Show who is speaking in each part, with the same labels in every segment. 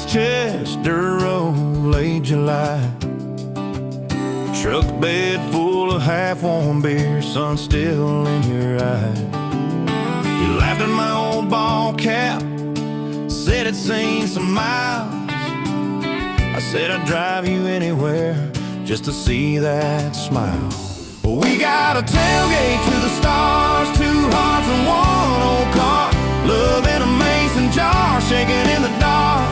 Speaker 1: Chester Road, late July. Truck bed full of half-warm beer, sun still in your eye. You laughed at my old ball cap, said it's seen some miles. I said I'd drive you anywhere just to see that smile. We got a tailgate to the stars, 2 hearts and 1 old car. Love in a mason jar, shaking in the dark.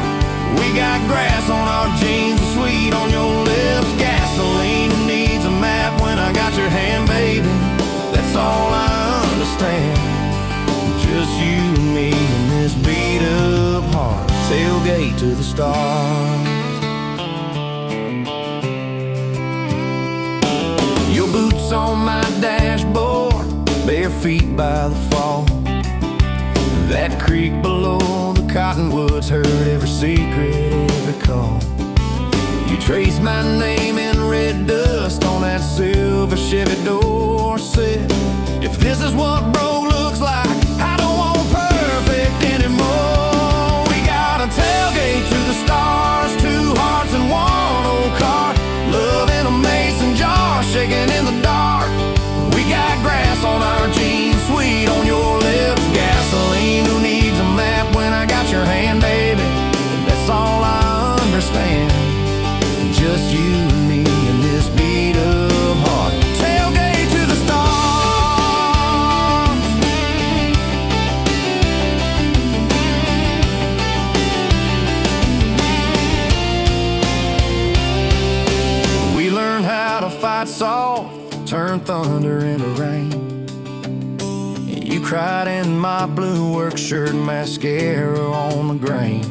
Speaker 1: We got grass on our jeans, sweet on your lips, gasoline who needs a map when I got your hand, baby. That's all I understand. Just you and me and this beat up heart, tailgate to the stars. Your boots on my dashboard, bare feet by the fall. That creek below the cottonwoods heard every secret, every call. You traced my name in red dust on that silver Chevy Dorset. If this is what broke looks like, I don't want perfect anymore. We got a tailgate to the stars, 2 hearts and 1 old car. Love in a mason jar, shaking in the dark. We got grass on our jeans, sweet on your lips, gasoline who needs a map when I got your hand, baby. That's all I understand. Just you and me and this beat up heart, tailgate to the stars. We learned how to fight soft, turn thunder into rain. You cried in my blue work shirt, mascara on the grain.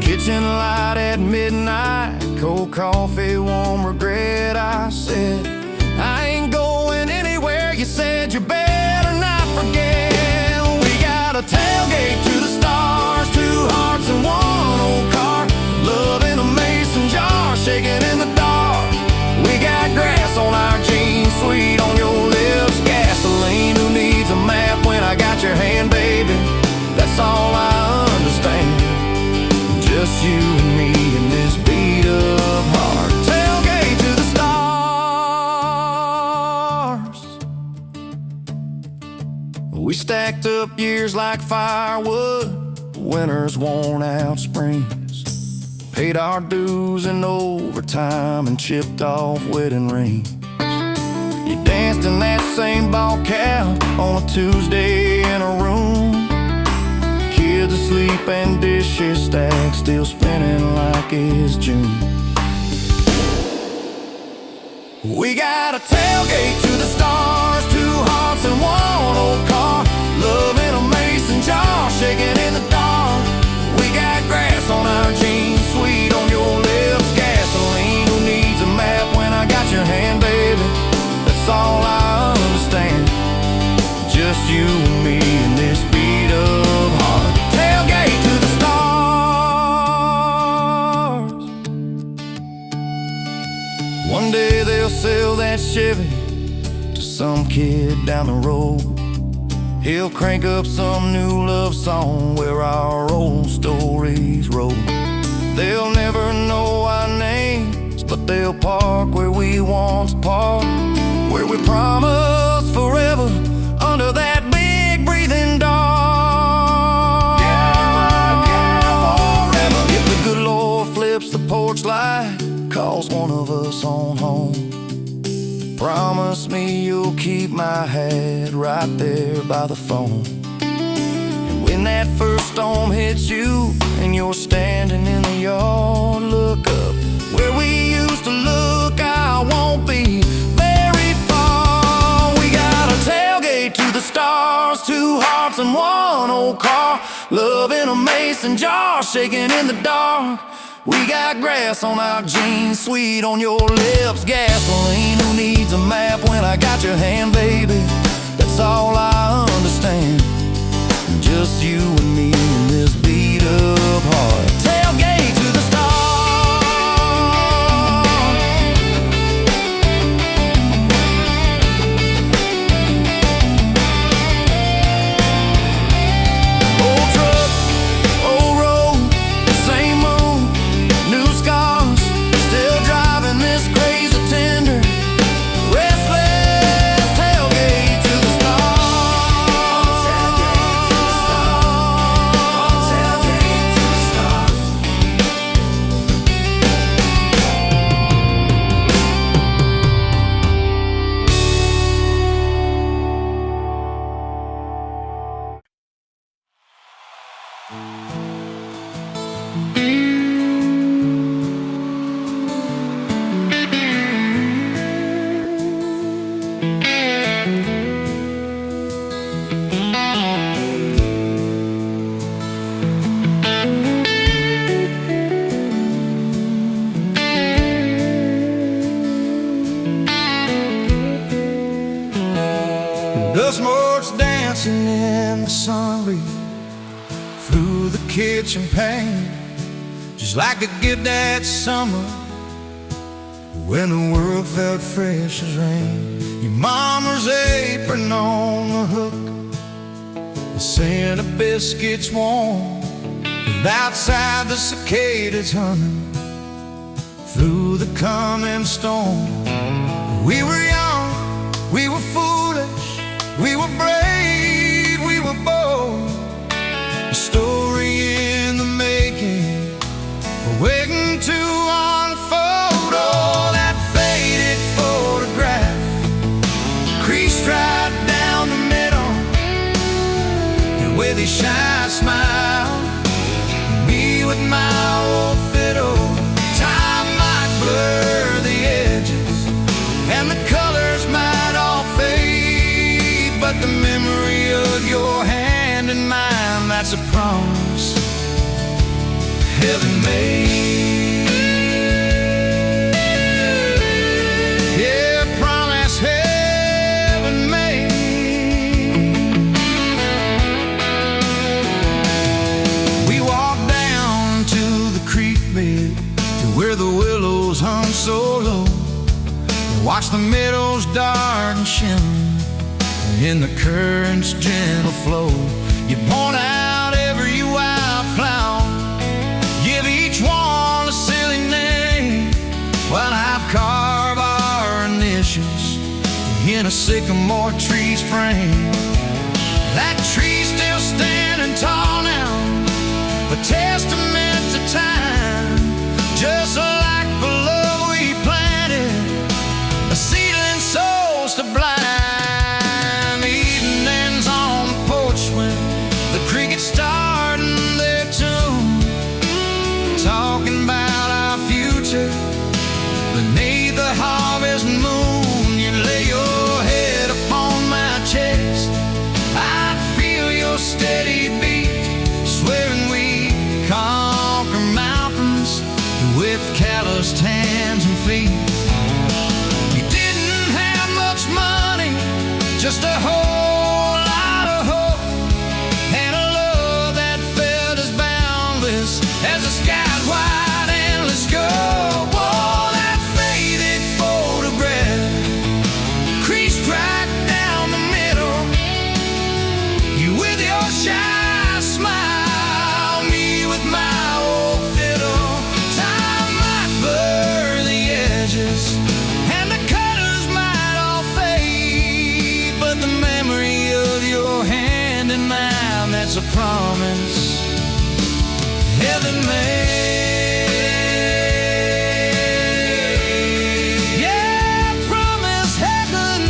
Speaker 1: Kitchen light at midnight, cold coffee, warm regret. I said, I ain't going anywhere. You said you better not forget. We got a tailgate to the stars, 2 hearts and 1 old car. Love in a mason jar, shaking in the dark. We got grass on our jeans, sweet on your lips, gasoline who needs a map when I got your hand, baby. That's all I understand. Just you and me and this beat up heart, tailgate to the stars. We stacked up years like firewood, winters worn out springs. Paid our dues in overtime and chipped off wedding rings. You danced in that same ball cap on a Tuesday in a room. Kids asleep and dishes stacked, still spinning like it's June. We got a tailgate to the stars, 2 hearts and 1 old car. Love in a mason jar, shaking in the dark. We got grass on our jeans, sweet on your lips, gasoline who needs a map when I got your hand, baby. That's all I understand. Just you and me and this beat up heart, tailgate to the stars. One day they'll sell that Chevy to some kid down the road. He'll crank up some new love song where our old stories roll. They'll never know our names, but they'll park where we once parked, where we promised forever under that big breathing dog. Yeah, forever. If the good Lord flips the porch light, calls one of us on home, promise me you'll keep my hat right there by the phone. And when that first storm hits you and you're standing in the yard, look up where we used to look. I won't be very far. We got a tailgate to the stars, 2 hearts and 1 old car. Love in a mason jar, shaking in the dark. We got grass on our jeans, sweet on your lips, gasoline who needs a map when I got your hand, baby. That's all I understand. Just you and me in this beat up heart, tailgate to the stars. Old truck, old road, Rushmore's dancing in the sun breeze through the kitchen pane, just like a gift that summer when the world felt fresh as rain. Your mama's apron on the hook, the scent of biscuits warm, and outside the cicadas humming through the coming storm. We were young, we were foolish, we were brave, we were bold. A story in the making, waiting to unfold. Oh, that faded photograph, creased right down the middle, and with his shy smile, me with my old fiddle. Time might blur the edges, and the colors might all fade, but the memory of your hand in mine, that's a promise heaven made. Yeah, promise heaven made. We walked down to the creek bed, to where the willows hung so low, watch the meadows dart and shimmer in the current's gentle flow. You point out every wildflower, give each one a silly name, while I've carved our initials in a sycamore tree's frame. That tree's still standing tall now, a testament to time, just like the love we planted, a seedling souls to blind. Evenings on the porch when the crickets starting their tune, talking about our future beneath the harvest moon. You lay your head upon my chest, I'd feel your steady beat, swearing we conquer mountains with calloused hands and feet. You didn't have much money, just a whole lot of hope, and a love that felt as boundless as the sky's wide endless scope. Oh, that faded photograph, creased right down the middle, you with your shy smile, me with my old fiddle. Time might blur the edges, and the colors might all fade, but the memory of your hand in mine, that's a promise heaven made. Yeah, promise heaven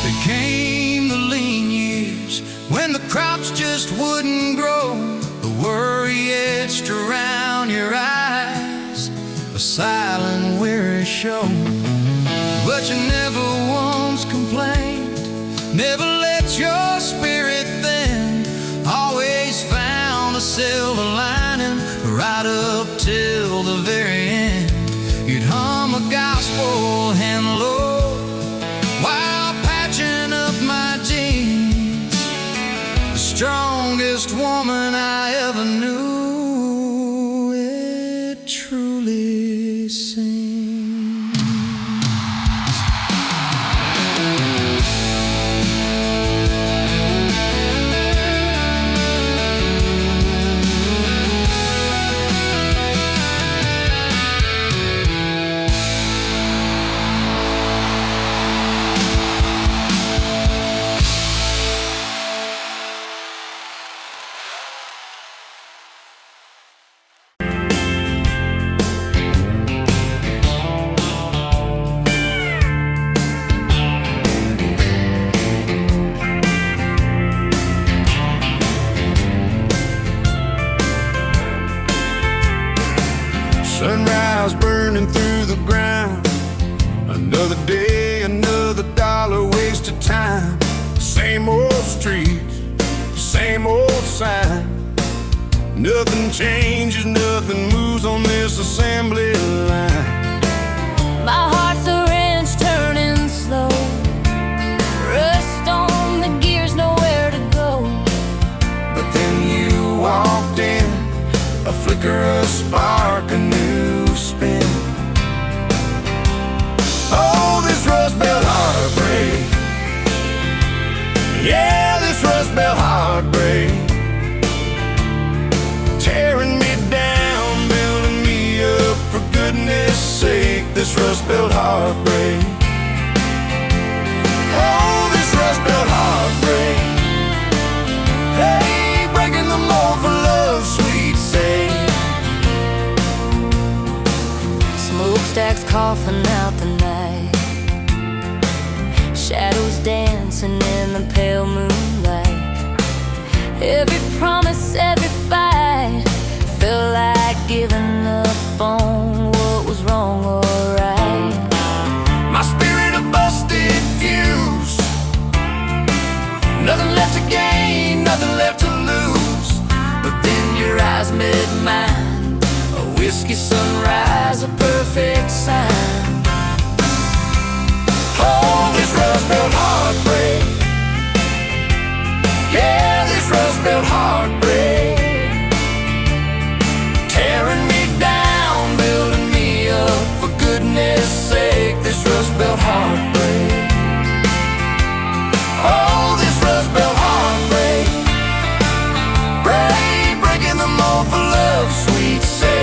Speaker 1: There came the lean years when the crops just wouldn't grow, the worry etched around your eyes, a silent weary show. But you never once complained, never let your spirit thin, always found a silver lining right up till the very end. You'd hum a gospel hymn low while patching up my jeans, the strongest woman I ever knew, it truly seems. Sunrise burning through the ground, Another day, another dollar wasted time. Same old streets, same old sign. Nothing changes, nothing moves on this assembly line.
Speaker 2: My heart's a wrench turning slow, rust on the gears, nowhere to go.
Speaker 1: But then you walked in, a flicker, a spark, a new spin. Oh, this Rust Belt heartbreak. Yeah, this Rust Belt heartbreak. Tearing me down, building me up, for goodness sake, this Rust Belt heartbreak. Oh, this Rust Belt heartbreak. Hey, breaking the mold for love's sweet sake.
Speaker 2: Smokestacks coughing out the night, shadows dancing in the pale moonlight. Every promise, every fight felt like giving up on what was wrong or right.
Speaker 1: My spirit a busted fuse, nothing left to gain, nothing left to lose. But then your eyes met mine, a whiskey sunrise, a perfect sign. Oh, this Rust Belt heartbreak. Yeah, this Rust Belt heartbreak. Tearing me down, building me up, for goodness sake, this Rust Belt heartbreak. Oh, this Rust Belt heartbreak. Breaking the mold for love's sweet sake.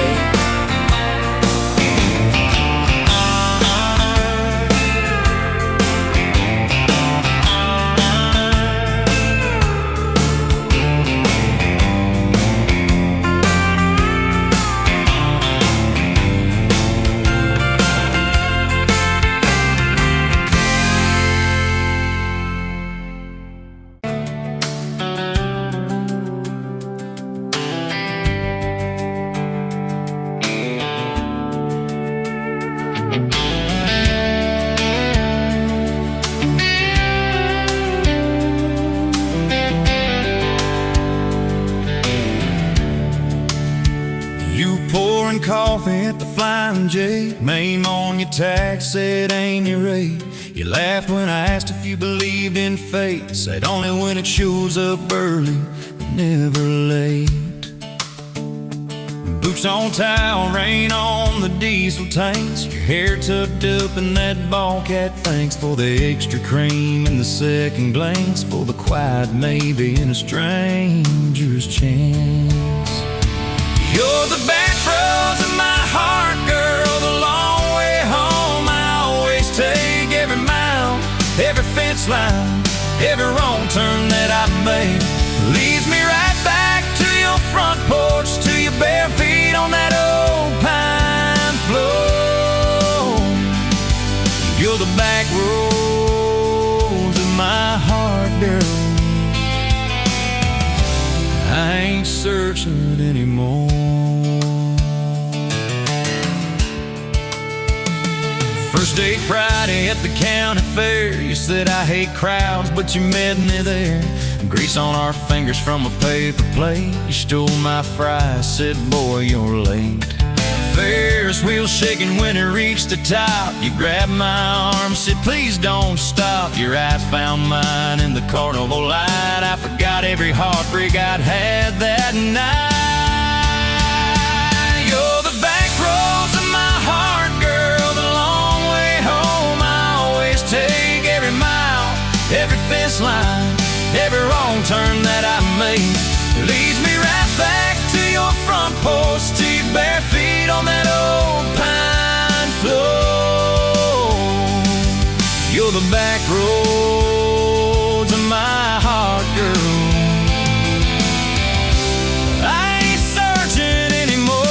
Speaker 1: Pouring coffee at the Flying J, name on your tax said ain't your rate. You laughed when I asked if you believed in fate, said only when it shows up early, never late. Boots on towel, rain on the diesel tanks, your hair tucked up in that ball cat. Thanks for the extra cream and the second glance, for the quiet maybe in a stranger's chance. You're the back roads of my heart, girl, the long way home. I always take every mile, every fence line, every wrong turn that I've made leads me right back to your front porch, to your bare feet on that old pine floor. You're the back roads of my heart, girl. I ain't searching anymore. First date Friday at the county fair, you said I hate crowds, but you met me there. Grease on our fingers from a paper plate, you stole my fries, said boy you're late. Ferris wheel shaking when it reached the top, you grabbed my arm, said please don't stop. Your eyes found mine in the carnival light, I forgot every heartbreak I'd had that night. You're the back roads of my heart, girl, the long way home. I always take every mile, every fence line, every wrong turn that I made leads me right back to your front porch, to your bare feet on that old pine floor. You're the back roads of my heart, girl. I ain't searching anymore.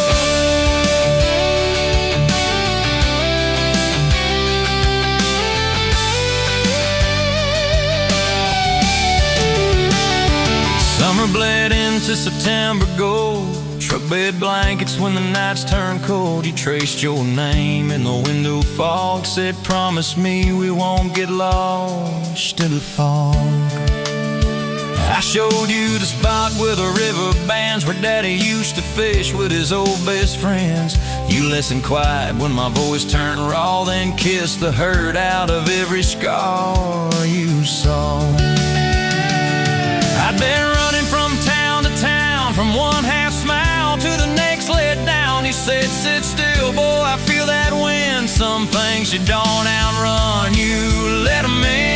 Speaker 1: Summer bled into September gold, Truck bed blankets when the nights turn cold. You traced your name in the window fog. Said, promise me we won't get lost in the fog. I showed you the spot where the river bands, where Daddy used to fish with his old best friends. You listened quiet when my voice turned raw, then kissed the hurt out of every scar you saw. I'd been running from town to town, from one half smile to the next let down. You said, sit still, boy, I feel that wind. Some things you don't outrun, you let them in.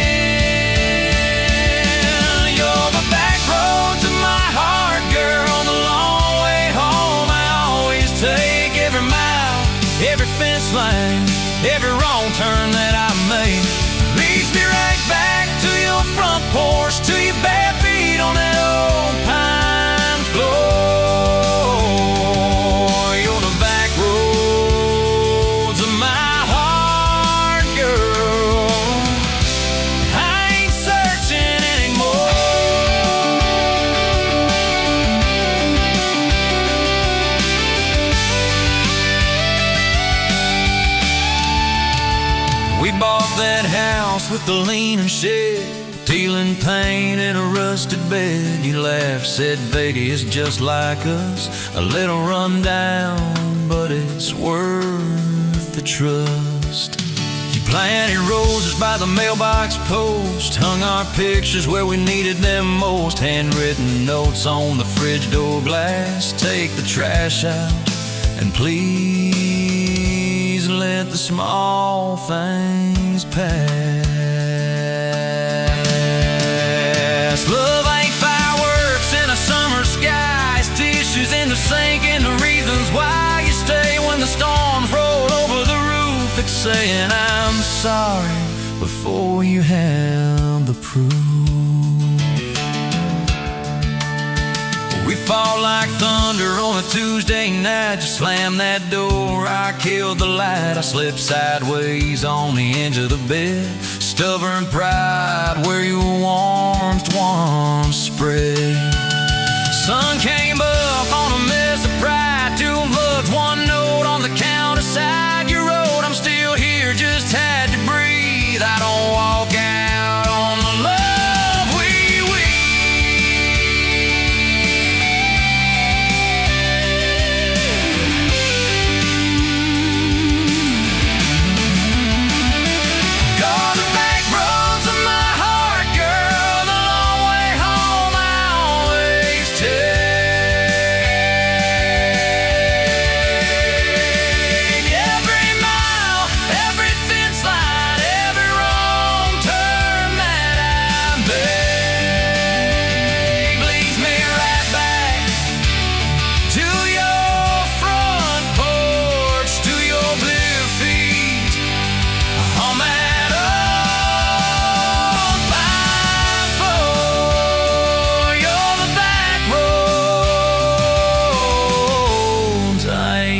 Speaker 1: You're the back roads of my heart, girl. The long way home I always take. Every mile, every fence line, every wrong turn that I make leads me right back to your front porch, to your bare feet on that old pine floor. You're the back roads of my heart, girl. I ain't searching anymore. We bought that house with the leaning shed, dealing paint in a rusted bed. You laughed, said, baby, it's just like us, a little run down, but it's worth the trust. You planted roses by the mailbox post, hung our pictures where we needed them most. Handwritten notes on the fridge door glass, take the trash out, and please let the small things pass. Love ain't fireworks in a summer sky, it's tissues in the sink and the reasons why you stay when the storms roll over the roof. It's saying I'm sorry before you have the proof. We fall like thunder on a Tuesday night. Just slam that door, I killed the light. I slipped sideways on the edge of the bed. Stubborn pride where your warmth once spread. Sun came up on a mess of pride. 2 bugs, 1 note on the counter side. You wrote, I'm still here, just had to breathe. I don't walk out on the love we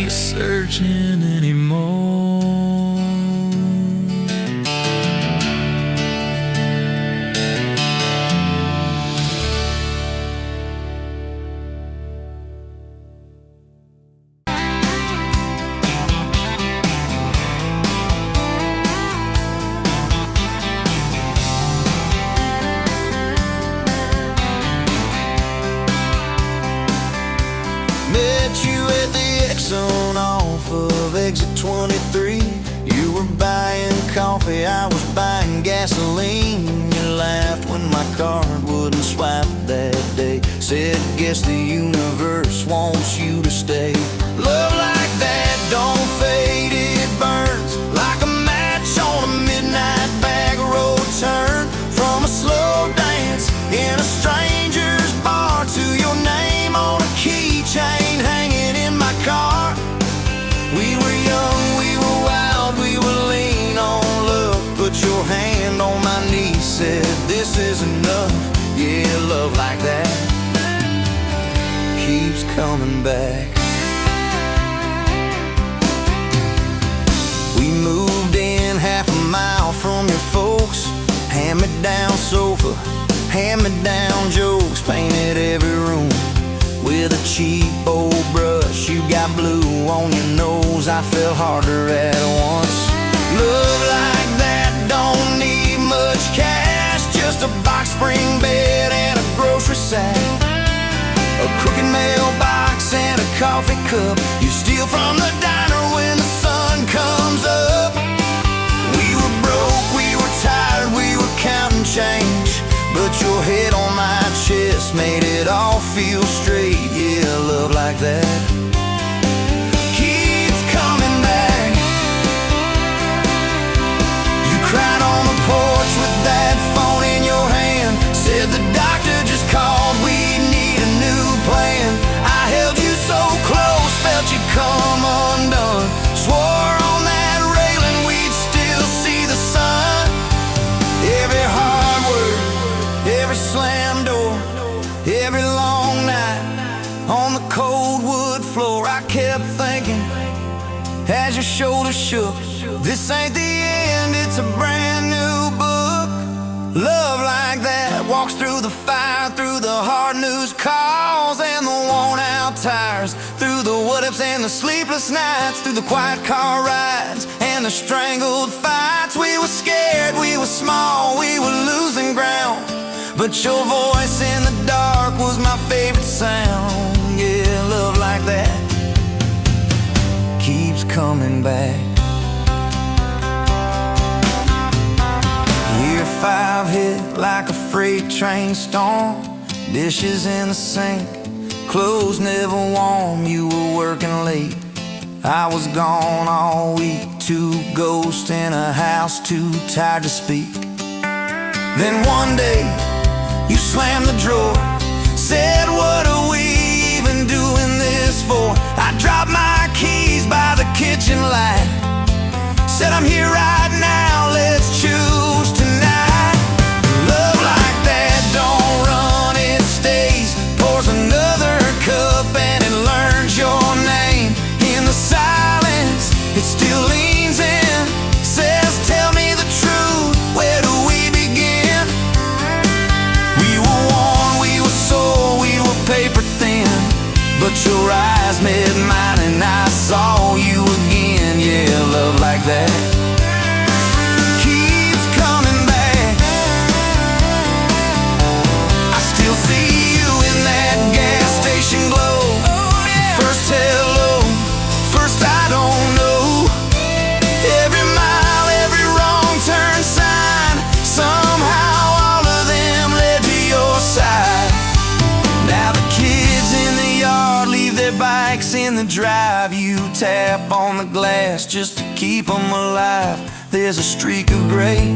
Speaker 1: searching anymore.
Speaker 3: Met you at the Exxon off of exit 23. You were buying coffee, I was buying gasoline. You laughed when my card wouldn't swipe that day. Said, guess the universe wants you to stay. Love like that don't fade, it burns like a match on a midnight back road turn. From a slow dance in a stranger's bar to your name on a keychain hanging in my car. We were young, we were wild, we were lean on love. Put your hand on my knee, said this is enough. Yeah, love like that keeps coming back. We moved in half a mile from your folks. Hand-me-down sofa, hand-me-down jokes. Painted every room with a cheap old brush. on your nose, I fell harder at once. Love like that don't need much cash, just a box spring bed and a grocery sack, a crooked mailbox and a coffee cup. You steal from the diner when the sun comes up. We were broke, we were tired, we were counting change, but your head on my chest made it all feel straight. Yeah, love like that keeps coming back. You cried on the porch with that phone in your hand, said the doctor just called, we need a new plan. I held you so close, felt you come undone, swore on that railing we'd still see the sun. Every hard word, every slam door, every long night on the cold wood floor, I kept thinking as your shoulders shook, this ain't the end, it's a brand new book. Love like that walks through the fire, through the hard news calls and the worn out tires, through the what ifs and the sleepless nights, through the quiet car rides and the strangled fights. We were scared, we were small, we were losing ground, but your voice in the dark was my favorite sound. Yeah, love like that keeps coming back. Year 5 hit like a freight train storm, dishes in the sink, clothes never warm. You were working late, I was gone all week, 2 ghosts in a house too tired to speak. Then one day you slammed the drawer, said what are we even doing this for? I dropped my keys by the kitchen light, said I'm here right now, let's choose tonight. Love like that don't run, it stays, pours another cup and it learns your name. In the silence it still leans in, says tell me the truth, where do we begin? We were worn, we were sore, we were paper thin, but your eyes met mine and I saw you again. Yeah, love like that keeps coming back. I still see you in that gas station glow. First hello, first I don't know. Every mile, every wrong turn sign, somehow all of them led to your side. Now the kids in the yard leave their bikes in the drive, you tap on the glass just to keep them alive. There's a streak of gray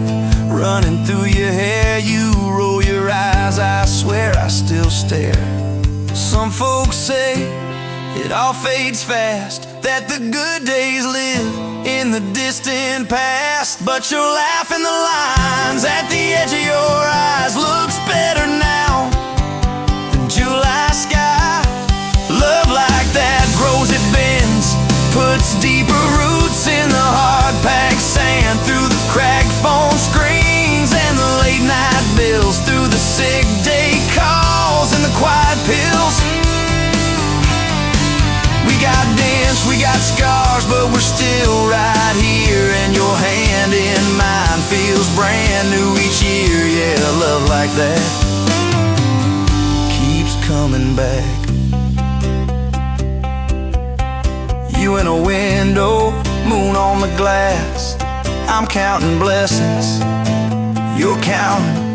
Speaker 3: running through your hair, you roll your eyes, I swear I still stare. Some folks say it all fades fast, that the good days live in the distant past, but your laugh in the lines at the edge of your eyes looks better now than July sky. Love like that grows, it bends, puts deeper roots in the hard-packed sand, through the cracked phone screens and the late-night bills, through the sick day calls and the quiet pills. We got dents, we got scars, but we're still right here, and your hand in mine feels brand new each year. Yeah, love like that keeps coming back. You in a window, moon on the glass, I'm counting blessings, you're counting.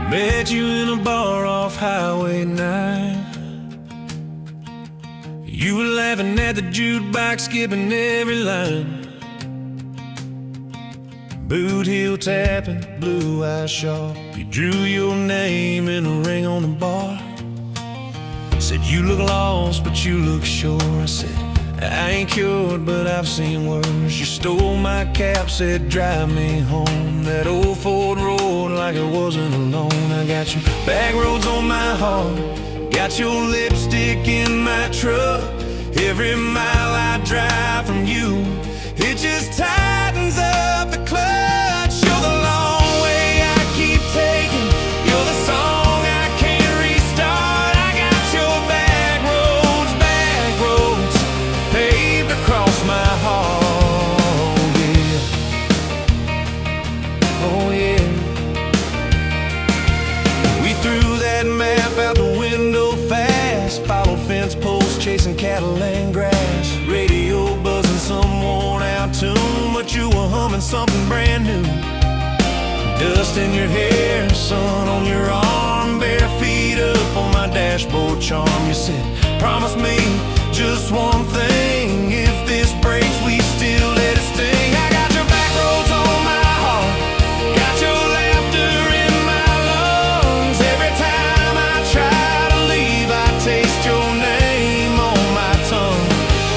Speaker 4: Met you in a bar off Highway 9. You were laughing at the jukebox, skipping every line. Boot heel tapping, blue eyes sharp. You drew your name in a ring on the bar. Said you look lost, but you look sure. I said I ain't cured, but I've seen worse. You stole my cap, said drive me home. That old Ford road like it wasn't alone. I got your back roads on my heart, got your lipstick in my truck. Every mile I drive from you, it just tightens up the clutch. You're the long way I keep taking, you're the song I can't restart. I got your back roads paved across my heart, yeah. Oh yeah. We threw that map out the window fast, followed fence posts, chasing cattle and grass. Radio buzzing some worn out tune, but you were humming something brand new. Dust in your hair, sun on your arm, bare feet up on my dashboard charm. You said, promise me just one thing, if this breaks we still let it sting. I got your back roads on my heart, got your laughter in my lungs. Every time I try to leave, I taste your name on my tongue.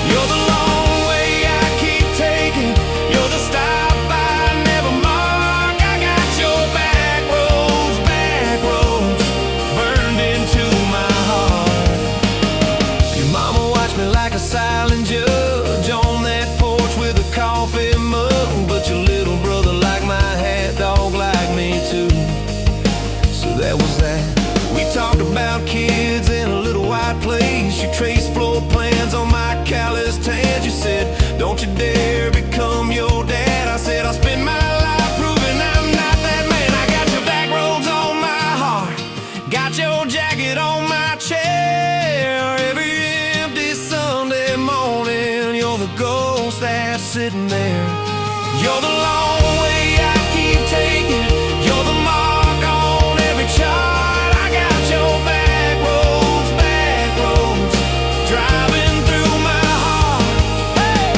Speaker 4: You're the long way I keep taking, you're the stop I never mark. I got your back roads burned into my heart. Your mama watched me like a silent judge on that porch with a coffee mug, but your little brother liked my hat, dog liked me too. So that was that. We talked about kids in a little white place. You traced floor plans on my calloused hands. You said, don't you dare become your dad. I said, I'll spend my life proving I'm not that man. I got your back roads on my heart, got your jacket on my chair. Every empty Sunday morning, you're the ghost that's sitting there. You're the long way I keep taking, you're the mark on every chart. I got your back roads driving through my heart. Hey!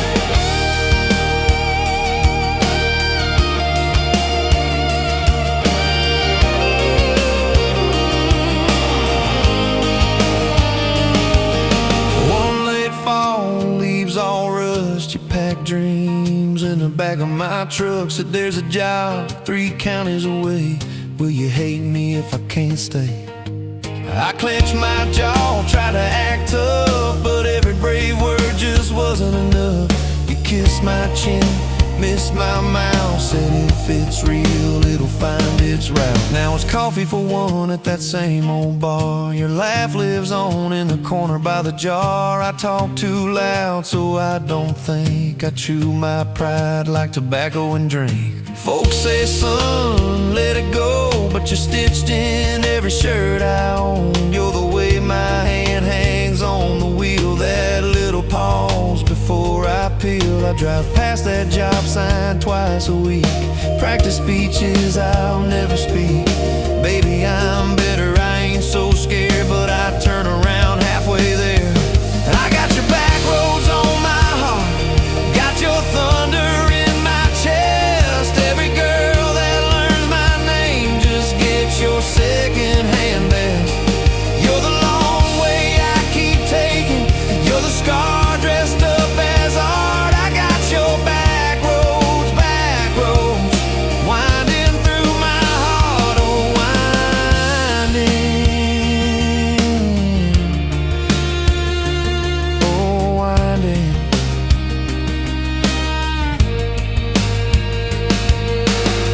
Speaker 4: One late fall, leaves all rust. You pack dreams in the back of my truck. Said there's a job 3 counties away. Will you hate me if I can't stay? I clenched my jaw, tried to act tough, but every brave word just wasn't enough. You kissed my chin, missed my mouth, said if it's real, it'll find its route. Now it's coffee for one at that same old bar. Your laugh lives on in the corner by the jar. I talk too loud, so I don't think. I chew my pride like tobacco and drink. Folks say, son, let it go, but you're stitched in every shirt I own. You're the way my hand hangs on the wheel, that little pause before I peel. I drive past that job sign twice a week, practice speeches I'll never speak. Baby, I'm better, I ain't so scared, but I turn around halfway there. I got your back roads on my heart, got your thunder in my chest. Every girl that learns my name just gets your second-hand best. You're the long way I keep taking, you're the scar dressed up as art. I got your back roads winding through my heart, oh winding.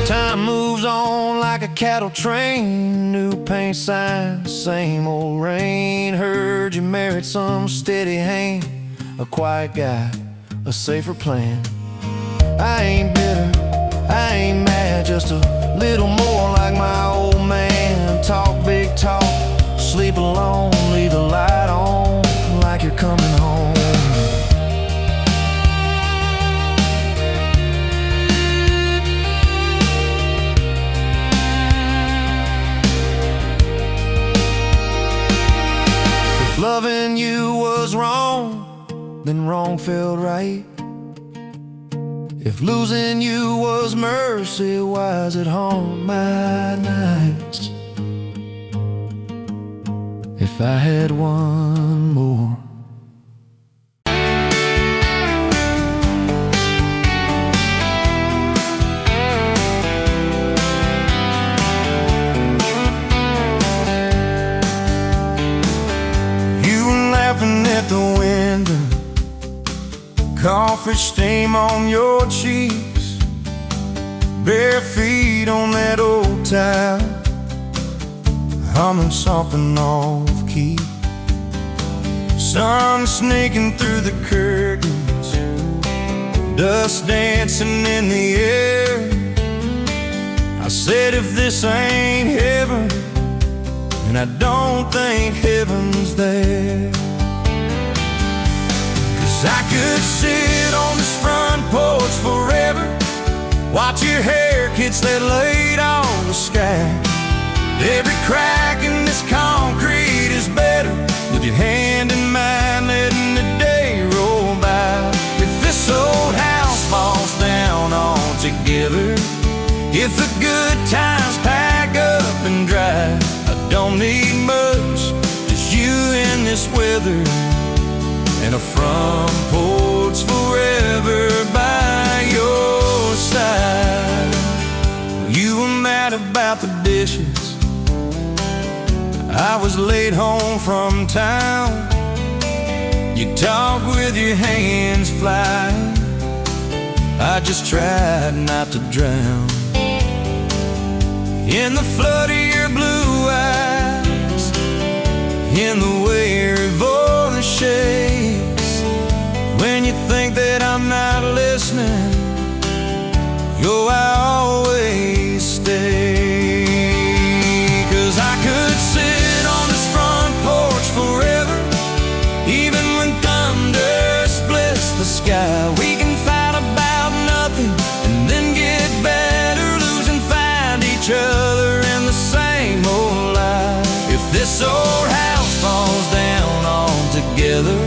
Speaker 4: Time moves on like a cattle train, new paint signs, same old rain. Heard you married some steady hand, a quiet guy, a safer plan. I ain't bitter, I ain't mad, just a little more like my old man. Talk big talk, sleep alone, leave the light on like you're coming home. If loving you was wrong, then wrong felt right. If losing you was mercy, why is it haunt my nights? If I had one more. You were laughing at the window, coffee stain on your cheeks, bare feet on that old tile, humming something off key. Sun sneaking through the curtains, dust dancing in the air. I said, if this ain't heaven, and I don't think heaven's there. 'Cause I could sit on this front porch forever, watch your hair kids that laid on the sky. Every crack in this concrete is better with your hand in mine, letting the day roll by. If this old house falls down altogether, if the good times pack up and drive, I don't need much, just you in this weather, and a front porch forever by your side. You were mad about the dishes, I was late home from town. You talk with your hands flying, I just tried not to drown in the flood of your blue eyes, in the way your voice shakes. When you think that I'm not listening, yo, I always stay. 'Cause I could sit on this front porch forever, even when thunder splits the sky. We can fight about nothing and then get better, lose and find each other in the same old life. If this old house falls down altogether,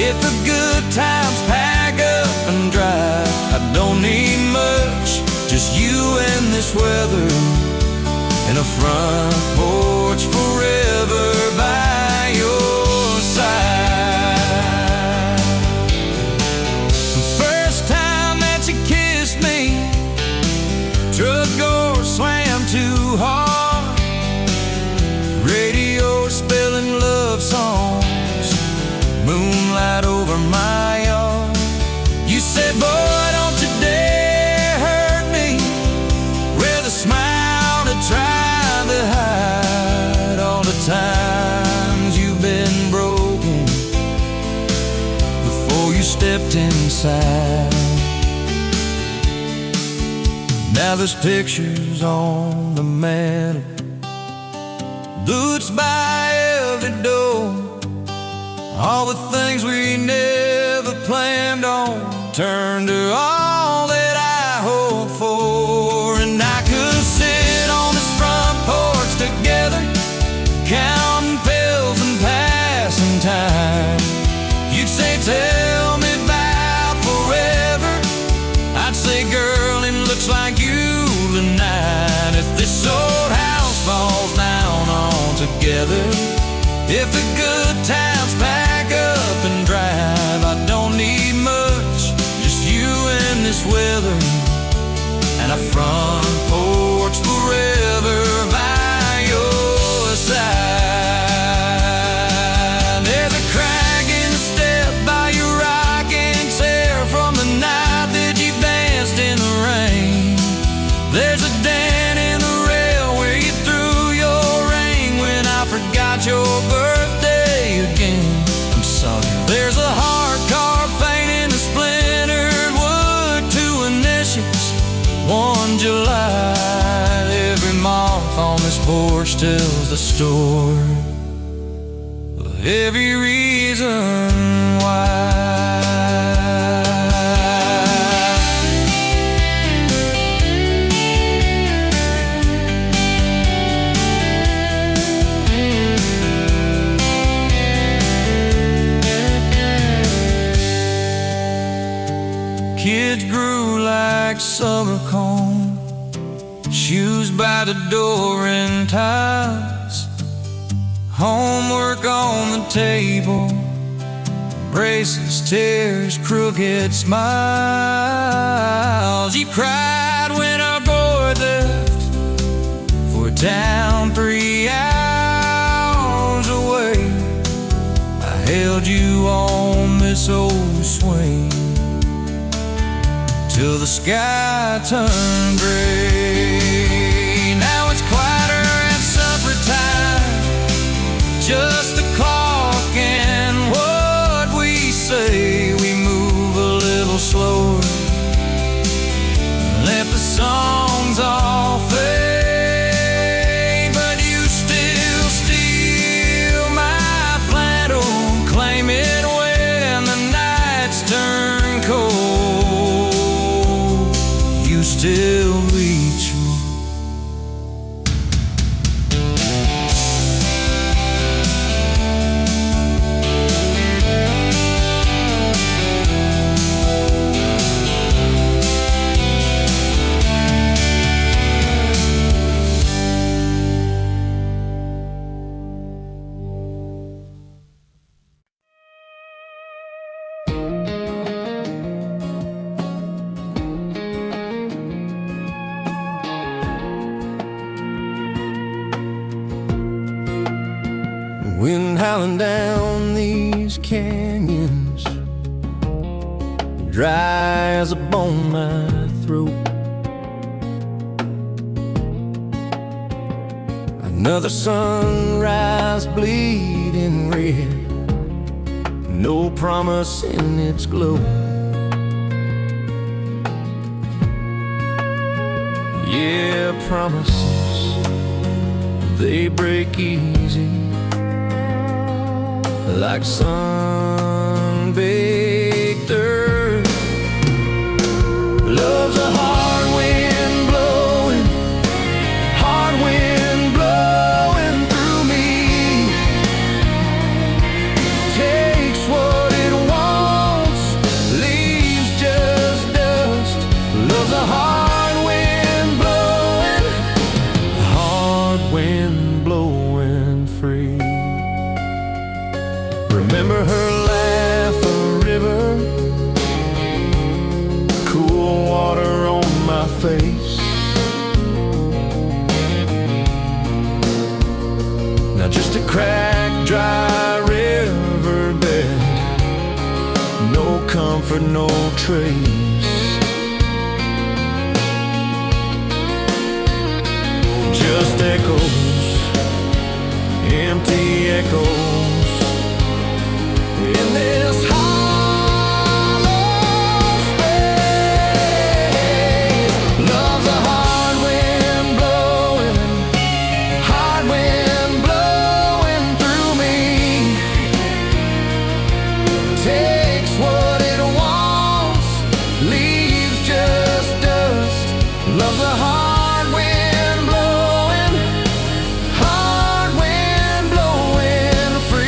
Speaker 4: if the good times pack up and drive, I don't need much, just you and this weather, and a front porch forever by your side. The first time that you kissed me, truck door slammed too hard, radio spelling love songs, moonlight over my yard. You said, boy, don't you dare hurt me, with a smile to try to hide all the times you've been broken before you stepped inside. Now there's pictures on the mantle, boots by every door, all the things we never planned on turned to all that I hoped for. And I could sit on this front porch together, counting pills and passing time. You'd say, tell me about forever, I'd say, girl, it looks like you tonight. If this old house falls down altogether, if the good times pack up and drive, I don't need much, just you and this weather, and a front porch forever by your side. There's a crack in the step by your rocking chair from the night that you danced in the rain. There's a dent in the rail where you threw your ring when I forgot your birthday again. I'm sorry. There's a heart carved faint in the splintered wood, two initials, 1 July. Every mark on this porch tells the story of every reason why. Kids grew
Speaker 3: summer calm, shoes by the door and ties, homework on the table, braces, tears, crooked smiles. You cried when our boy left for a town 3 hours away. I held you on this old swing till the sky turned gray. Now it's quieter at supper time, just the clock and what we say. We move a little slower, let the songs all fade, but you still steal my flannel, claim it when the nights turn cold. You still reach me.
Speaker 4: Wind howling down these canyons, dry as a bone my throat. Another sunrise bleeding red, no promise in its glow. Yeah, promises, they break easy, like sun-baked earth. Love's a hard wind blowing, hard wind blowing through me. Takes what it wants, leaves just dust. Love's a hard wind blowing free. Remember her laugh, a river, cool water on my face. Now just a cracked, dry riverbed, no comfort, no trace. Just echoes, empty echoes in this hollow space. Love's a hard wind blowing through me. Takes what it wants, leaves just dust. Love's a hard wind blowing free.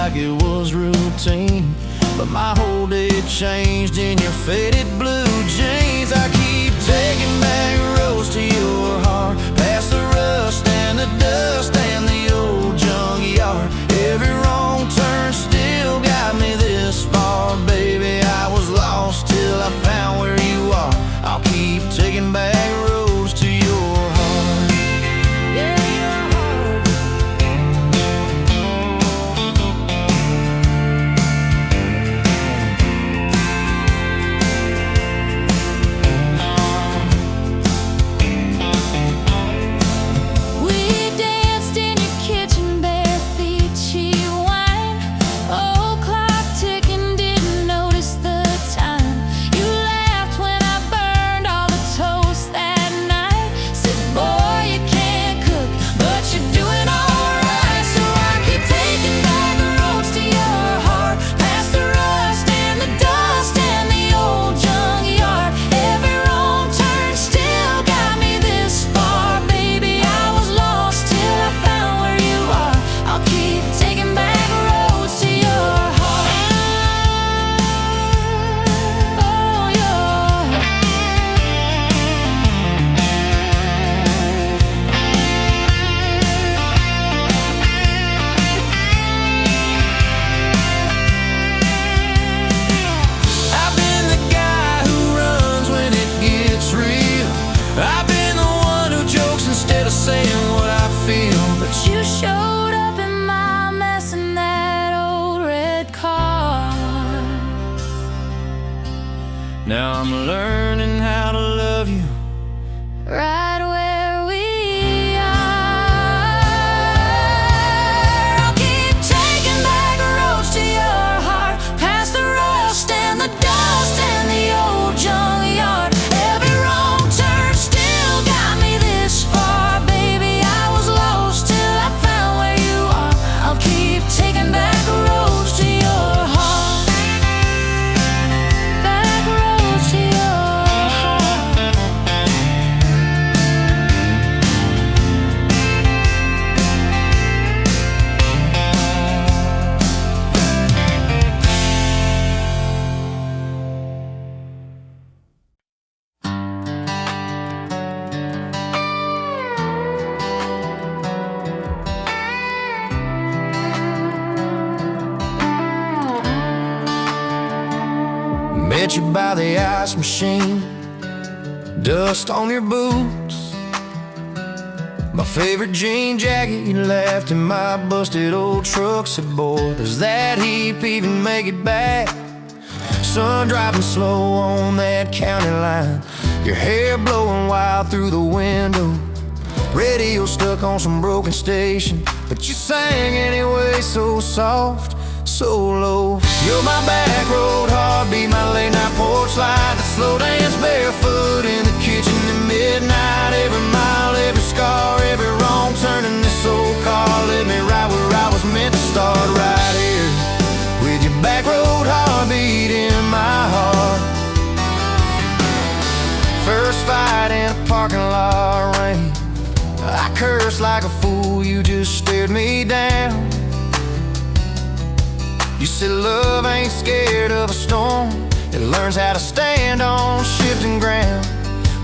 Speaker 3: like it was routine. But my whole day changed in your faded blue jeans. I keep taking back roads to your heart, past the rust and the dust and the old junkyard. Every wrong turn still got me this far, baby. I was lost till I found where you are. I'll keep taking back roads to your heart.
Speaker 2: Yeah, your heart. We danced in your kitchen, bare feet, cheap wine. Old clock ticking, didn't notice the time. You laughed when I burned all the toast that night. Said, boy, you can't cook, but you're doing alright. So I keep taking back the roads to your heart, past the rust and the dust and the old junkyard. Every wrong turn still got me this far, baby. I was lost till I found where you are. I'll keep taking back roads to your heart. Oh, your
Speaker 3: I've been the guy who runs when it gets real. I've been the one who jokes instead of saying what I feel.
Speaker 2: But you showed up in my mess in that old red car.
Speaker 3: Now I'm learning how to love you.
Speaker 2: Right where we are. I'll keep taking back roads to your heart, past the rust and the dust and the old junkyard. Every wrong turn still got me this far, baby. I was lost till I found where you are. I'll keep taking back roads to your heart. Back roads to your heart.
Speaker 3: Met you by the ice machine, dust on your boots, my favorite jean jacket you left in my busted old truck. Said, boy, does that heap even make it back? Sun driving slow on that county line, your hair blowing wild through the window. Radio stuck on some broken station, but you sang anyway, so soft, so low. You're my back road heartbeat, my late night porch light, the slow dance barefoot in the kitchen at midnight. Every mile, every scar, every wrong turn in this old car led me right where I was meant to start, right here with your back road heartbeat in my heart. First fight in a parking lot rain, I cursed like a fool, you just stared me down. You said love ain't scared of a storm, it learns how to stand on shifting ground.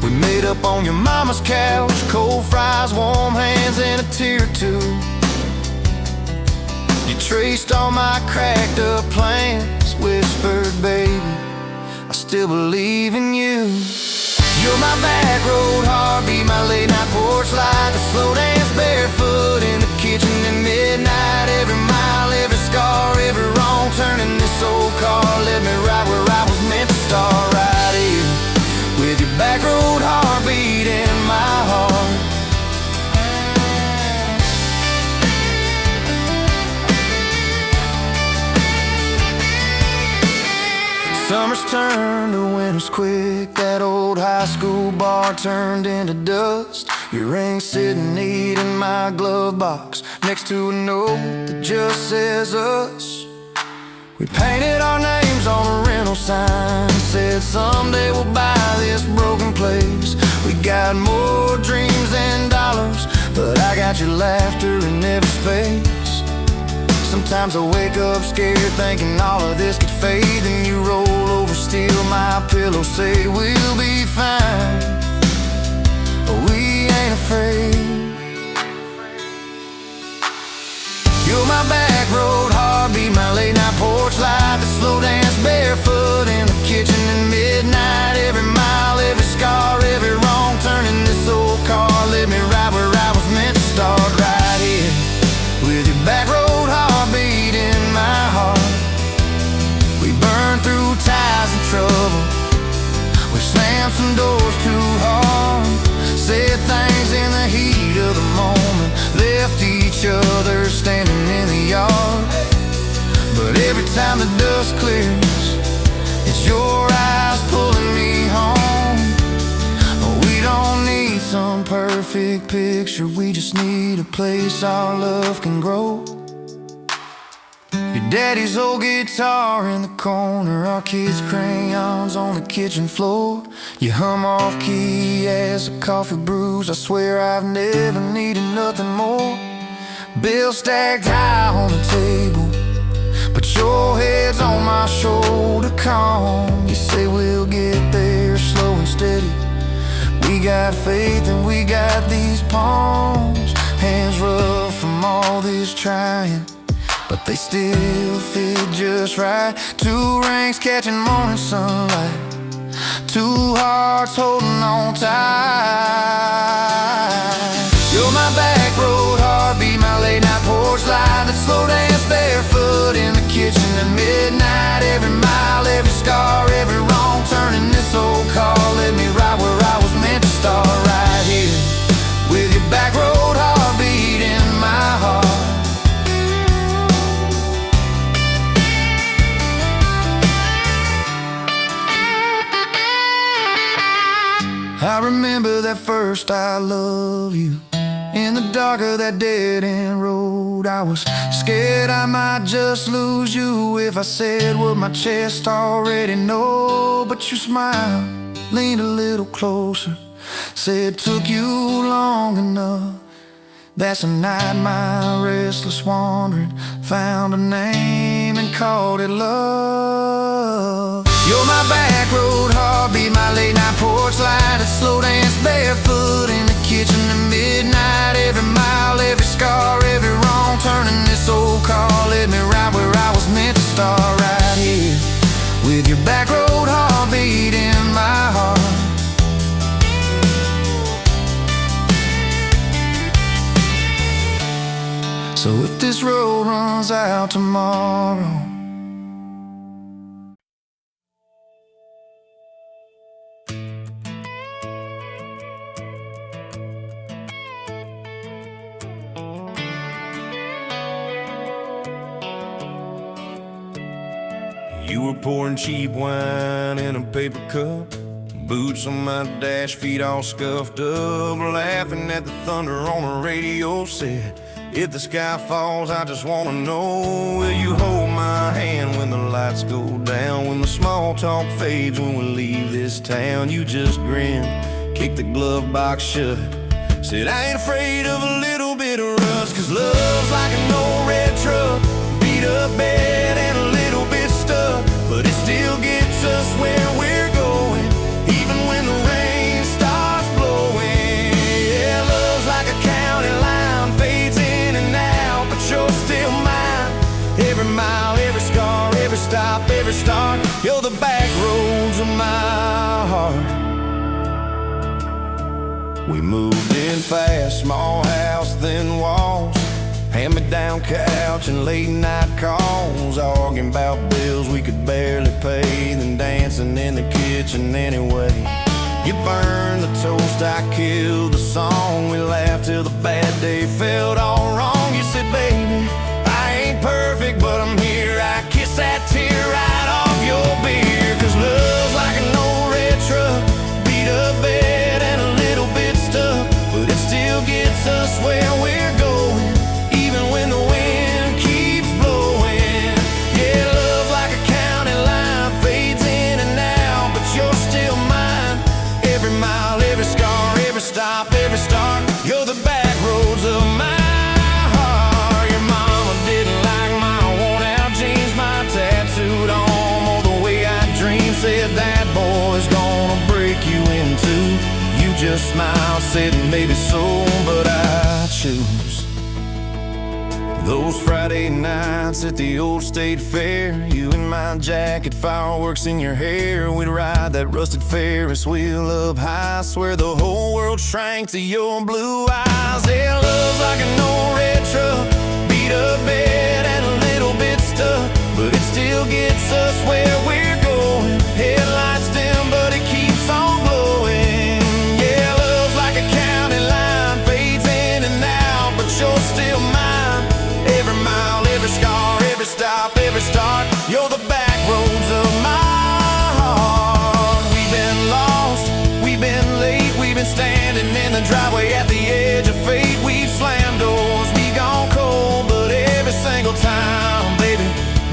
Speaker 3: We made up on your mama's couch, cold fries, warm hands, and a tear or two. You traced all my cracked up plans, whispered, baby, I still believe in you. You're my back road heartbeat, my late night porch light, the slow dance barefoot in the kitchen at midnight. Every mile, every scar, every wrong turn in this old car led me right where I was meant to start, right here with your back road heartbeat in my heart. Summers turned to winters quick, that old high school bar turned into dust. Your ring sitting neat in my glove box, next to a note that just says us. We painted our names on a rental sign, said someday we'll buy this broken place. We got more dreams than dollars, but I got your laughter in every space.
Speaker 1: Sometimes I wake up scared, thinking all of this could fade. Then you roll over, steal my pillow, say we'll be fine, but we ain't afraid. You're my back road heartbeat, my late night porch light, the slow dance barefoot in the kitchen at midnight. Every mile, every scar, every wrong turn in this old car led me right where I was meant to start, right here with your back road heartbeat in my heart. We burned through ties and trouble, we slammed some doors too hard, said things in the heat of the moment, left each other standing in the yard. But every time the dust clears, it's your eyes pulling me home. We don't need some perfect picture, we just need a place our love can grow. Your daddy's old guitar in the corner, our kids' crayons on the kitchen floor. You hum off key as the coffee brews, I swear I've never needed nothing more. Bills stacked high on the table, but your head's on my shoulder, calm. You say we'll get there slow and steady. We got faith and we got these palms, hands rough from all this trying, but they still fit just right. Two rings catching morning sunlight, two hearts holding on tight. You're my back road heartbeat, my late night porch light, that slow dance barefoot in the kitchen at midnight. Every mile, every scar, every wrong turn in this old car led me right where I was meant to start, right here with your back road heartbeat in my heart. I remember that first I love you in the dark of that dead-end road. I was scared I might just lose you if I said what my chest already know. But you smiled, leaned a little closer, said took you long enough. That's a night my restless wandering found a name and called it love. You're my back road heartbeat, my late night porch light, a slow dance barefoot in the kitchen at midnight. Every mile, every scar, every wrong turn in this old car led me right where I was meant to start, right here with your back road heartbeat in my heart. So if this road runs out tomorrow,
Speaker 4: you were pouring cheap wine in a paper cup, boots on my dash, feet all scuffed up, laughing at the thunder on the radio. Said, if the sky falls, I just wanna know, will you hold my hand when the lights go down, when the small talk fades, when we leave this town? You just grinned, kicked the glove box shut, said, I ain't afraid of a little bit of rust, 'cause love's like an old red truck, beat up bed and a little bit stuck, but it still gets us where we're going, even when the rain starts blowing. Yeah, love's like a county line, fades in and out, but you're still mine. Every mile, every scar, every stop, every start, you're the back roads of my heart. We moved in fast, small house, thin walls, hand-me-down couch and late-night calls, arguing about bills we could barely pay, then dancing in the kitchen anyway. You burned the toast, I killed the song, we laughed till the bad day felt all wrong. You said, baby, I ain't perfect, but I'm here. I kiss that tear right off your beer, 'cause love's like an old red truck, beat up bed and a little bit stuck, but it still gets us where we're going, even when the wind keeps blowing. Yeah, love's like a county line, fades in and out, but you're still mine. Every mile, every scar, every stop, every start, you're the back roads of my
Speaker 1: just smiled, said maybe so, but I choose those Friday nights at the old state fair. You in my jacket, fireworks in your hair. We'd ride that rusted Ferris wheel up high. Swear the whole world shrank to your blue eyes. Yeah, love's like an old red truck, beat up bed and a little bit stuck, but it still gets us where we're going. Headlights dim, but it keeps on glowing. Yeah, love's like a county line, fades in and out, but you're still mine. Every mile, every scar, every stop, every start, you're the back roads of my heart. We've been lost, we've been late, we've been standing in the driveway at the edge of fate. We've slammed doors, we gone cold, but every single time, baby,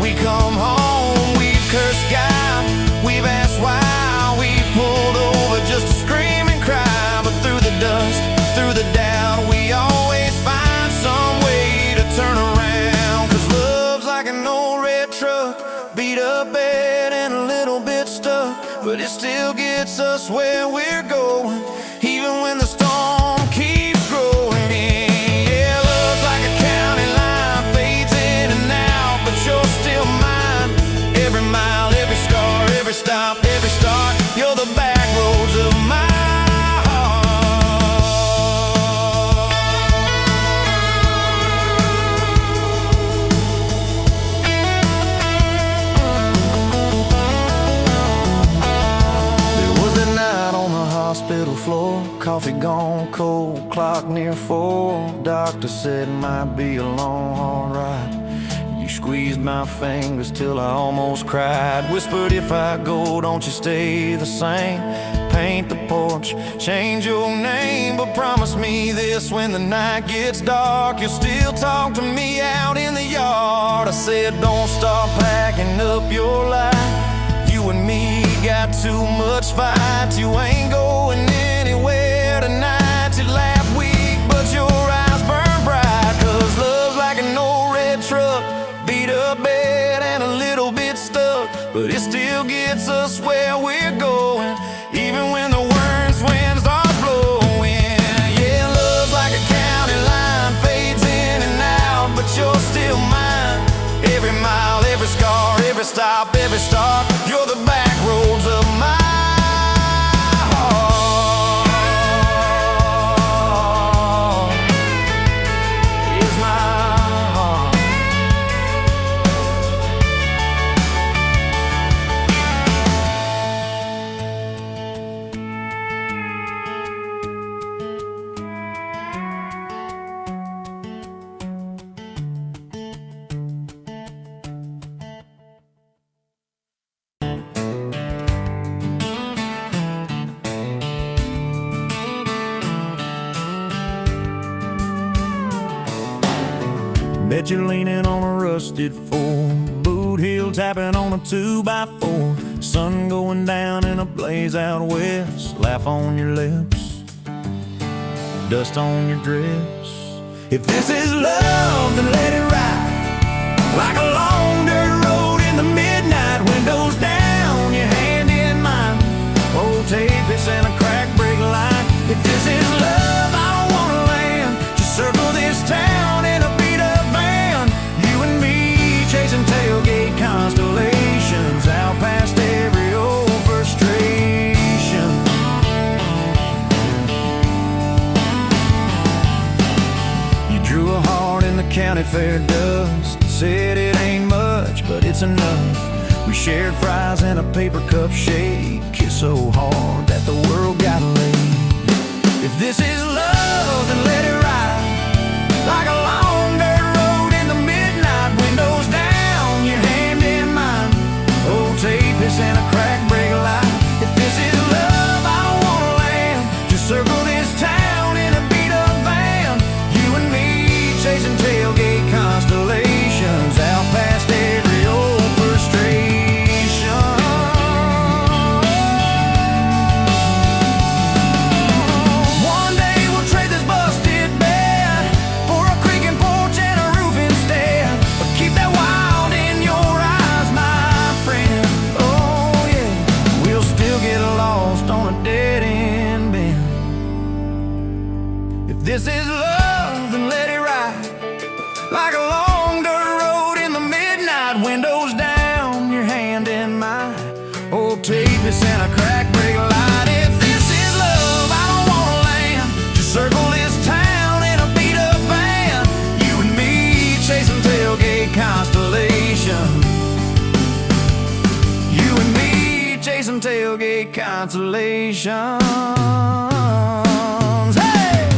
Speaker 1: we come home. We've cursed God, we've asked why, we've pulled over just to scream and cry. But through the dust, through the doubt, we always find some way to turn around. Cause love's like an old red truck, beat up bed and a little bit stuck, but it still gets us where we're going, even when the storm keeps growing. Yeah, love's like a county line, fades in and out, but you're still mine. Every mile, every scar, every stop, every start, you're the back roads of my heart. There was that night on the hospital floor, coffee gone cold, clock near 4. Doctor said it might be a long, hard ride. You squeezed my fingers till I almost cried. Whispered, if I go, don't you stay the same. Paint the porch, change your name, but promise me this: when the night gets dark, you'll still talk to me out in the yard. I said, don't start packing up your life. You and me got too much fight. You ain't going anywhere tonight. You laugh weak, but your eyes burn bright. Cause love's like an old red truck, beat up bed and a little bit stuck, but it still gets us where we're going, even when the worst wind starts blowing. Yeah, love's like a county line, fades in and out, but you're still mine. Every mile, every scar, every stop, every start, you're the back roads of my heart. Is my heart. Bet you're leaning on a rusted 4, boot heel tapping on a 2x4. Sun going down in a blaze out west, laugh on your lips, dust on your dress. If this is love, then let it ride like a long dirt road in the midnight. Windows down, your hand in mine, old tape, it's and a crack brake line. If this is love, I don't wanna land, just circle this town in a beat up van. You and me chasing tailgate constellations, out past every old frustration. You drew a heart in the county fair dust, said it ain't much, but it's enough. We shared fries and a paper cup shake, kissed so hard that the world got laid. If this is love, then let it ride like a long dirt road in the midnight. Windows down, your hand in mine, old tape, it's and a crack brake light. If this is love, I don't wanna land, just circle this town in a beat up van. You and me chasing tailgate constellations, out past every old frustration. One day we'll trade this busted bed tailgate constellations. Hey!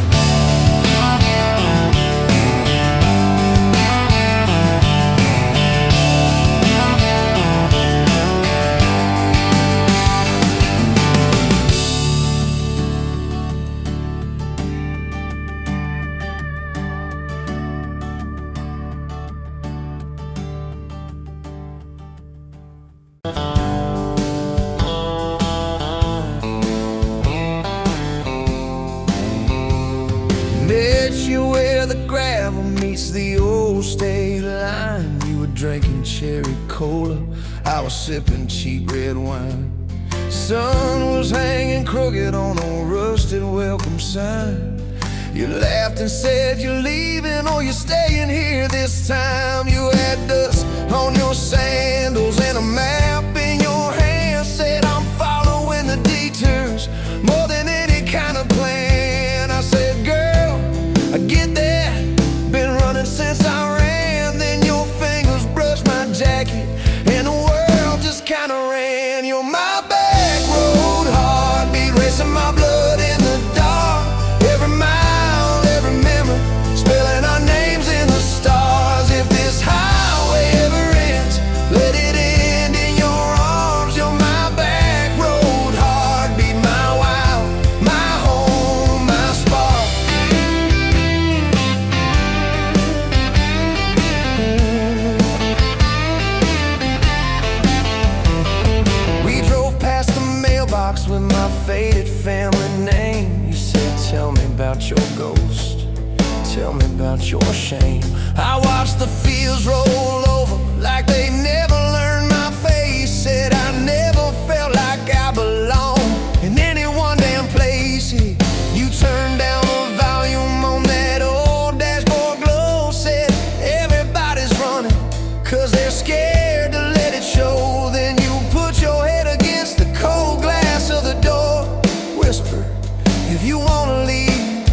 Speaker 4: Met you where the gravel meets the old state line. You were drinking cherry cola, I was sipping cheap red wine. Sun was hanging crooked on a rusted welcome sign. You laughed and said you're leaving or you're staying here this time. You had dust on your sandals and a map in your hand. Said I'm following the detours more than any kind of plan. I said, girl, I get that, been running since I ran. Then your fingers brushed my jacket and the world just kinda ran. You're my back road heartbeat, racing my blood in the dark. Every mile, every memory, spelling our names in the stars. If this highway ever ends, let it end in your arms. You're my back road heartbeat, my wild, my home, my spark. We drove past the mailbox with my faded family name. You said, tell me about your ghost, tell me about your shame. I watched the fields roll over like they never learned my face. Said I never felt like I belonged in any one damn place. You turned down the volume on that old dashboard glow. Said everybody's running 'cause they're scared to let it show. Then you put your head against the cold glass of the door. Whisper, if you wanna leave,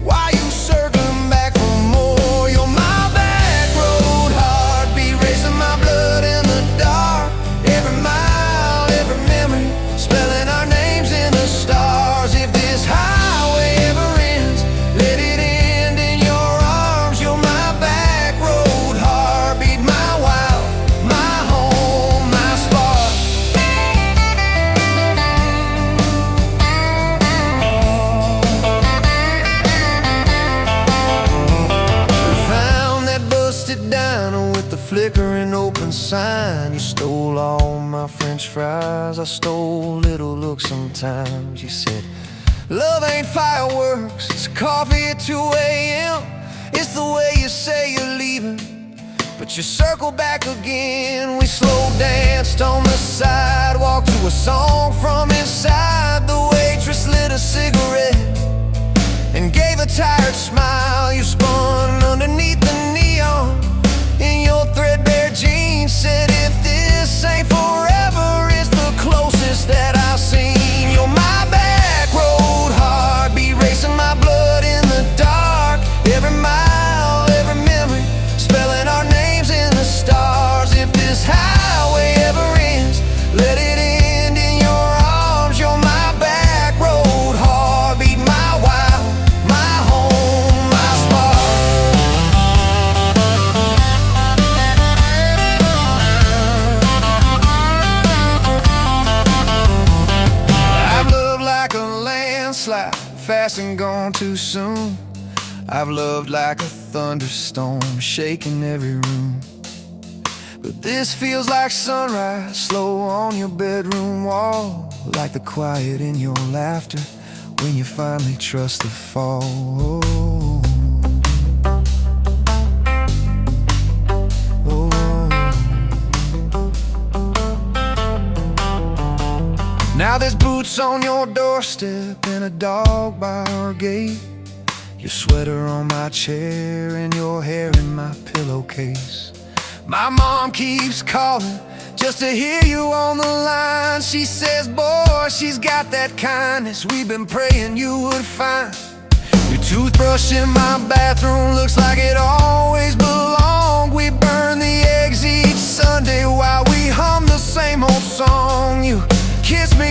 Speaker 4: why you circling back for more? You're my back road heartbeat, racing my blood in the dark. Every mile, every memory, spelling our names in the stars. If this highway ever ends, let it end in your arms. You're my back road heartbeat, my wild, my home, my spark. We found that busted diner with the flickering open sign. You stole all my French fries, I stole little looks sometimes. You said, love ain't fireworks, it's coffee at 2 a.m. It's the way you say you're leaving, but you circle back again. We slow danced on the sidewalk to a song from inside. The waitress lit a cigarette and gave a tired smile. You spun underneath the neon in your threadbare jeans. Said if this ain't forever, it's the closest that I've seen. You're my back road heartbeat, racing my blood in the dark. Every mile, every memory, spelling our names in the stars. If this highway ever ends, let it end in your arms. You're my back road heartbeat, my wild, my home, my spark. I've loved like a landslide, fast and gone too soon. I've loved like a thunderstorm, shaking every room. But this feels like sunrise, slow on your bedroom wall. Like the quiet in your laughter when you finally trust the fall. Now there's boots on your doorstep and a dog by our gate. Your sweater on my chair and your hair in my pillowcase. My mom keeps calling just to hear you on the line. She says, boy, she's got that kindness we've been praying you would find. Your toothbrush in my bathroom looks like it always belonged. We burn the eggs each Sunday while we hum the same old song. You kiss me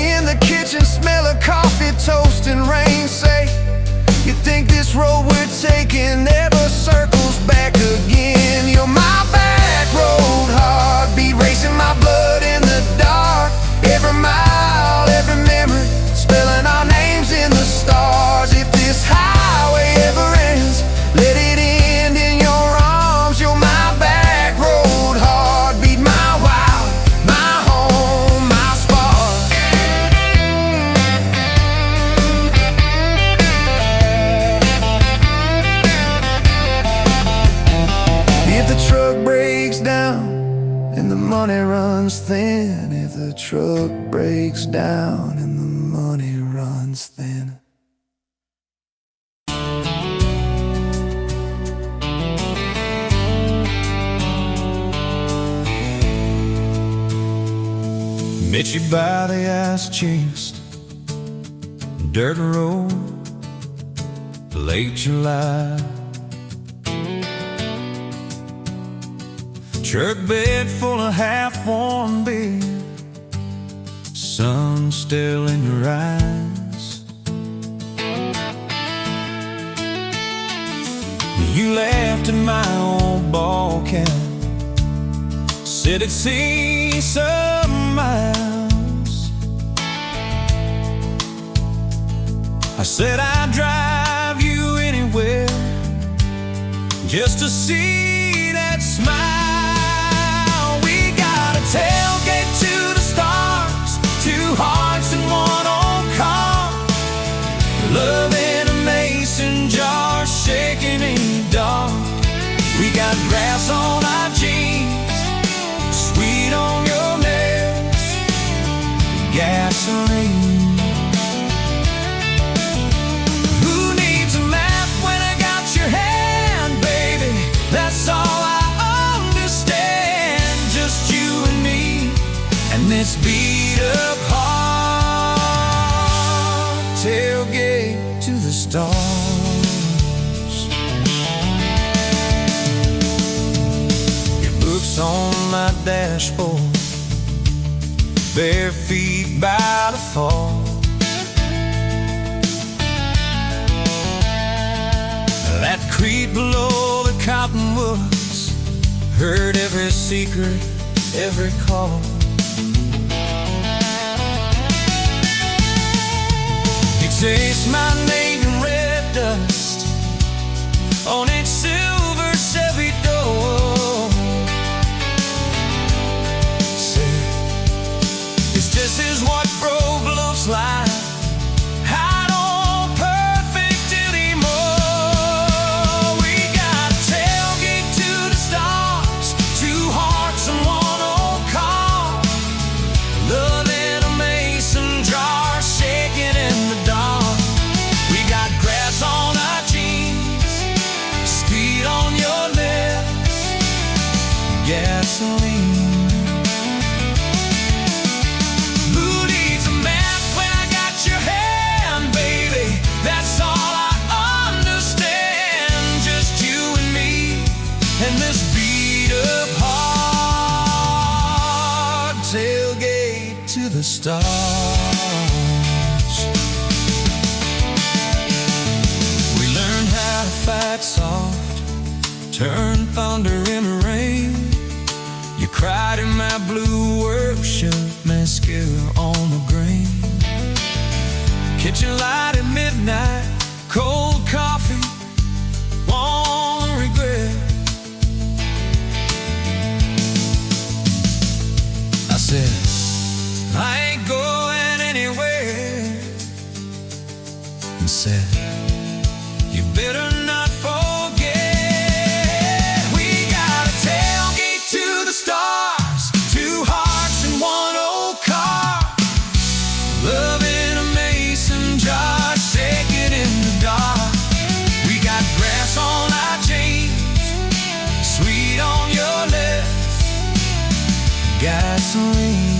Speaker 4: runs thin if the truck breaks down and the money runs thin. Met you by the ice-chased dirt road, late July. Truck bed full of half-warm beer, sun still in your eyes. You laughed at my old ball cap, said it'd see some miles. I said I'd drive you anywhere just to see that smile. We got a tailgate to the stars, two hearts in one old car, love in a mason jar, shaking in the dark. We got grass on our jeans, sweet on your lips, gasoline. Who needs a map when I got your hand, baby? That's all I understand. Just you and me and this beat up heart. Tailgate to the stars. On my dashboard, bare feet by the fall. That creek below the cottonwoods, heard every secret, every call. He tastes my name in red dust on its silver Chevy door. This is what broke looks like. I don't perfect anymore. We got a tailgate to the stars, two hearts and one old car, love in a mason jar, shaking in the dark. We got grass on our jeans, speed on your lips, gasoline. That's all I understand. Just you and me and this beat up heart. Tailgate to the stars. We learned how to fight soft, turn thunder into rain. You cried in my blue workshop, mascara on the grain. Kitchen light at midnight, cold coffee, won't regret. I said, I ain't going anywhere. And said, you better not forget. We got a tailgate to the stars, two hearts in one old car, love in a mason jar, shaking in the dark. We got grass on our jeans, sweet on your lips, gasoline.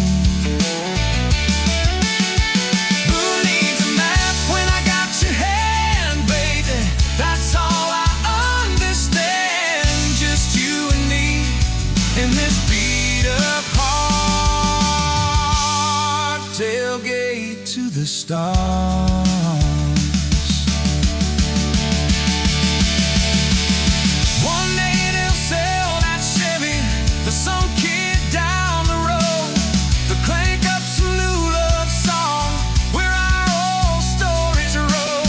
Speaker 4: Who needs a map when I got your hand, baby? That's all I understand. Just you and me in this beat up heart. Tailgate to the stars. One day they'll sell that Chevy to some kid down the road. They'll crank up some new love song where our old stories roll.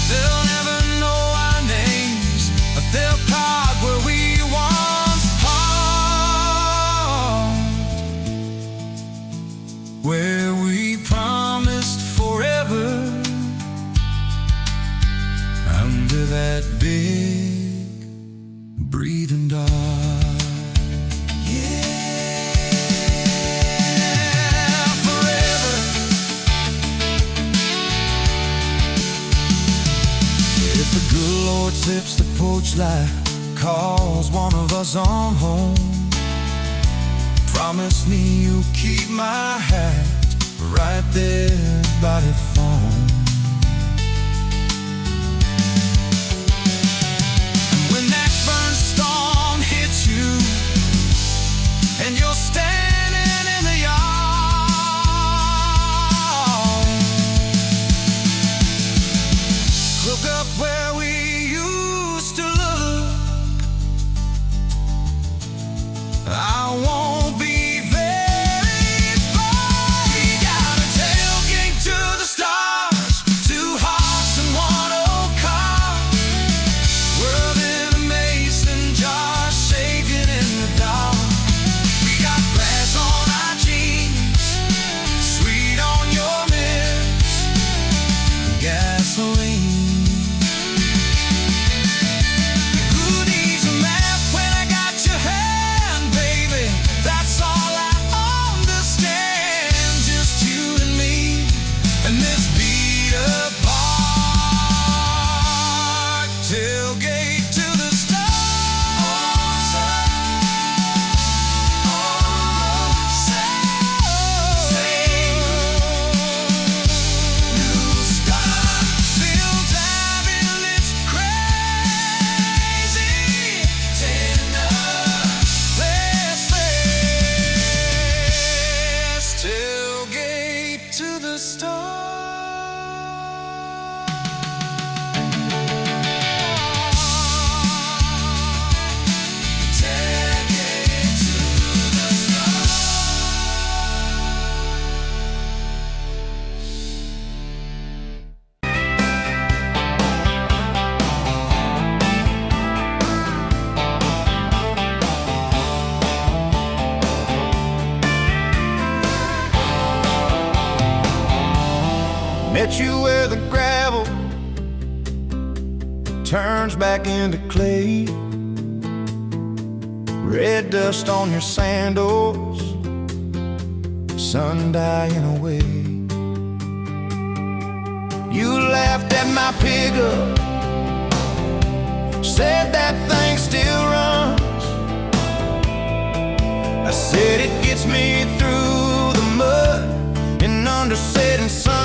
Speaker 4: They'll never know our names, but they'll park where we once parked, where we promised forever under that big breathing dog. Yeah.
Speaker 3: clips the porch light, calls one of us on home. Promise me you'll keep my hat right there by the phone. And when that burn storm hits you and you're standing in the yard, look up where we used to look. I won't be very far. We got a tailgate to the stars, two hearts and one old car. World in a mason jar, shaking in the dark. We got brass on our jeans, sweet on your lips, gasoline.
Speaker 1: Met you where the gravel turns back into clay, red dust on your sandals, sun dying away. You laughed at my pickup, said that thing still runs. I said it gets me through the mud and under setting sun.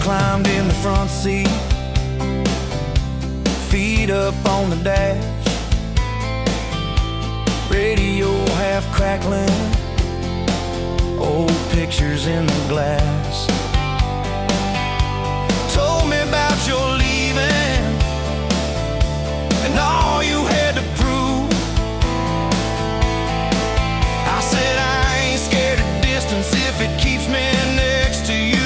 Speaker 3: Climbed in the front seat, feet up on the dash, radio half crackling, old pictures in the glass. Told me about your leaving and all you had to prove. I said I ain't scared of distance if it keeps me next to you.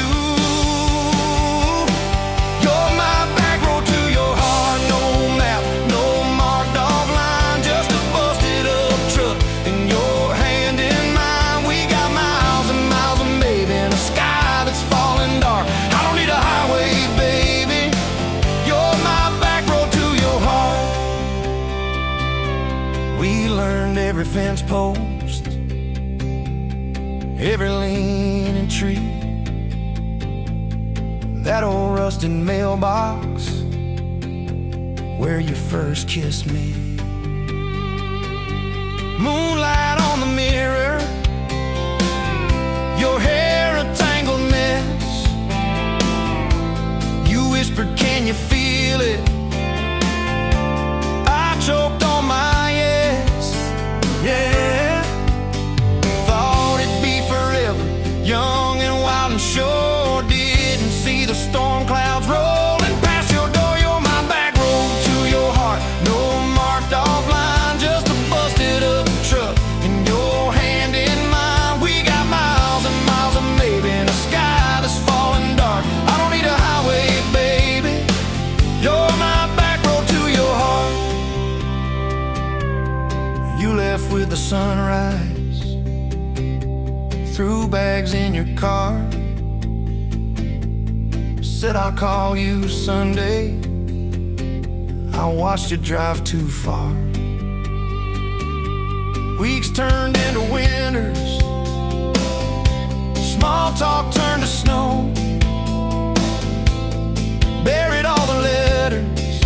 Speaker 3: Every fence post, every leaning tree, that old rusted mailbox where you first kissed me. Moonlight on the mirror, your hair a tangled mess. You whispered, can you feel it? I choked on my yes. Yeah, thought it'd be forever, young and wild and sure didn't see the storm clouds rolling past your door. You're my back road to your heart, no marked
Speaker 4: You left with the sunrise, threw bags in your car, said I'll call you Sunday. I watched you drive too far. Weeks turned into winters, small talk turned to snow. Buried all the letters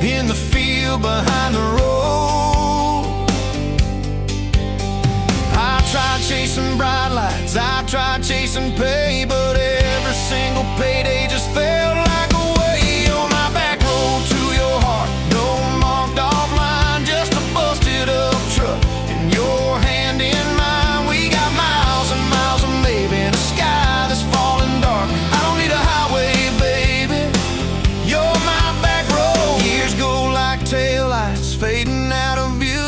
Speaker 4: in the field behind the road. I tried chasing bright lights, I tried chasing pay, but every single payday just felt like a way on my back road to your heart. No marked off line, just a busted up truck and your hand in mine. We got miles and miles of maybe in a sky that's falling dark. I don't need a highway, baby, you're my back road. Years go like taillights fading out of view.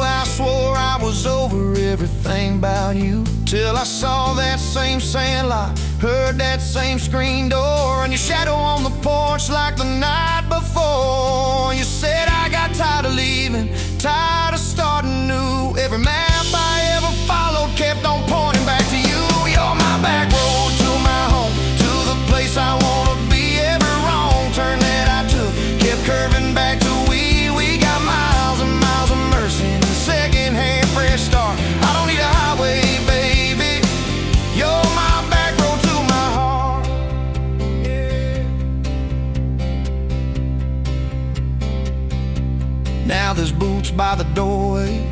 Speaker 4: I swore I was over everything about you, till I saw that same sandlot, heard that same screen door, and your shadow on the porch like the night before. You said I got tired of leaving, tired of starting new. Every map I ever followed kept on pointing back to you. You're my back road to my home, to the place I wanna be. Every wrong turn that I took kept curving back to we got miles and miles of mercy and a second-hand fresh start. I don't need a highway, baby, you're my back road to my heart. Yeah. Now there's boots by the doorway,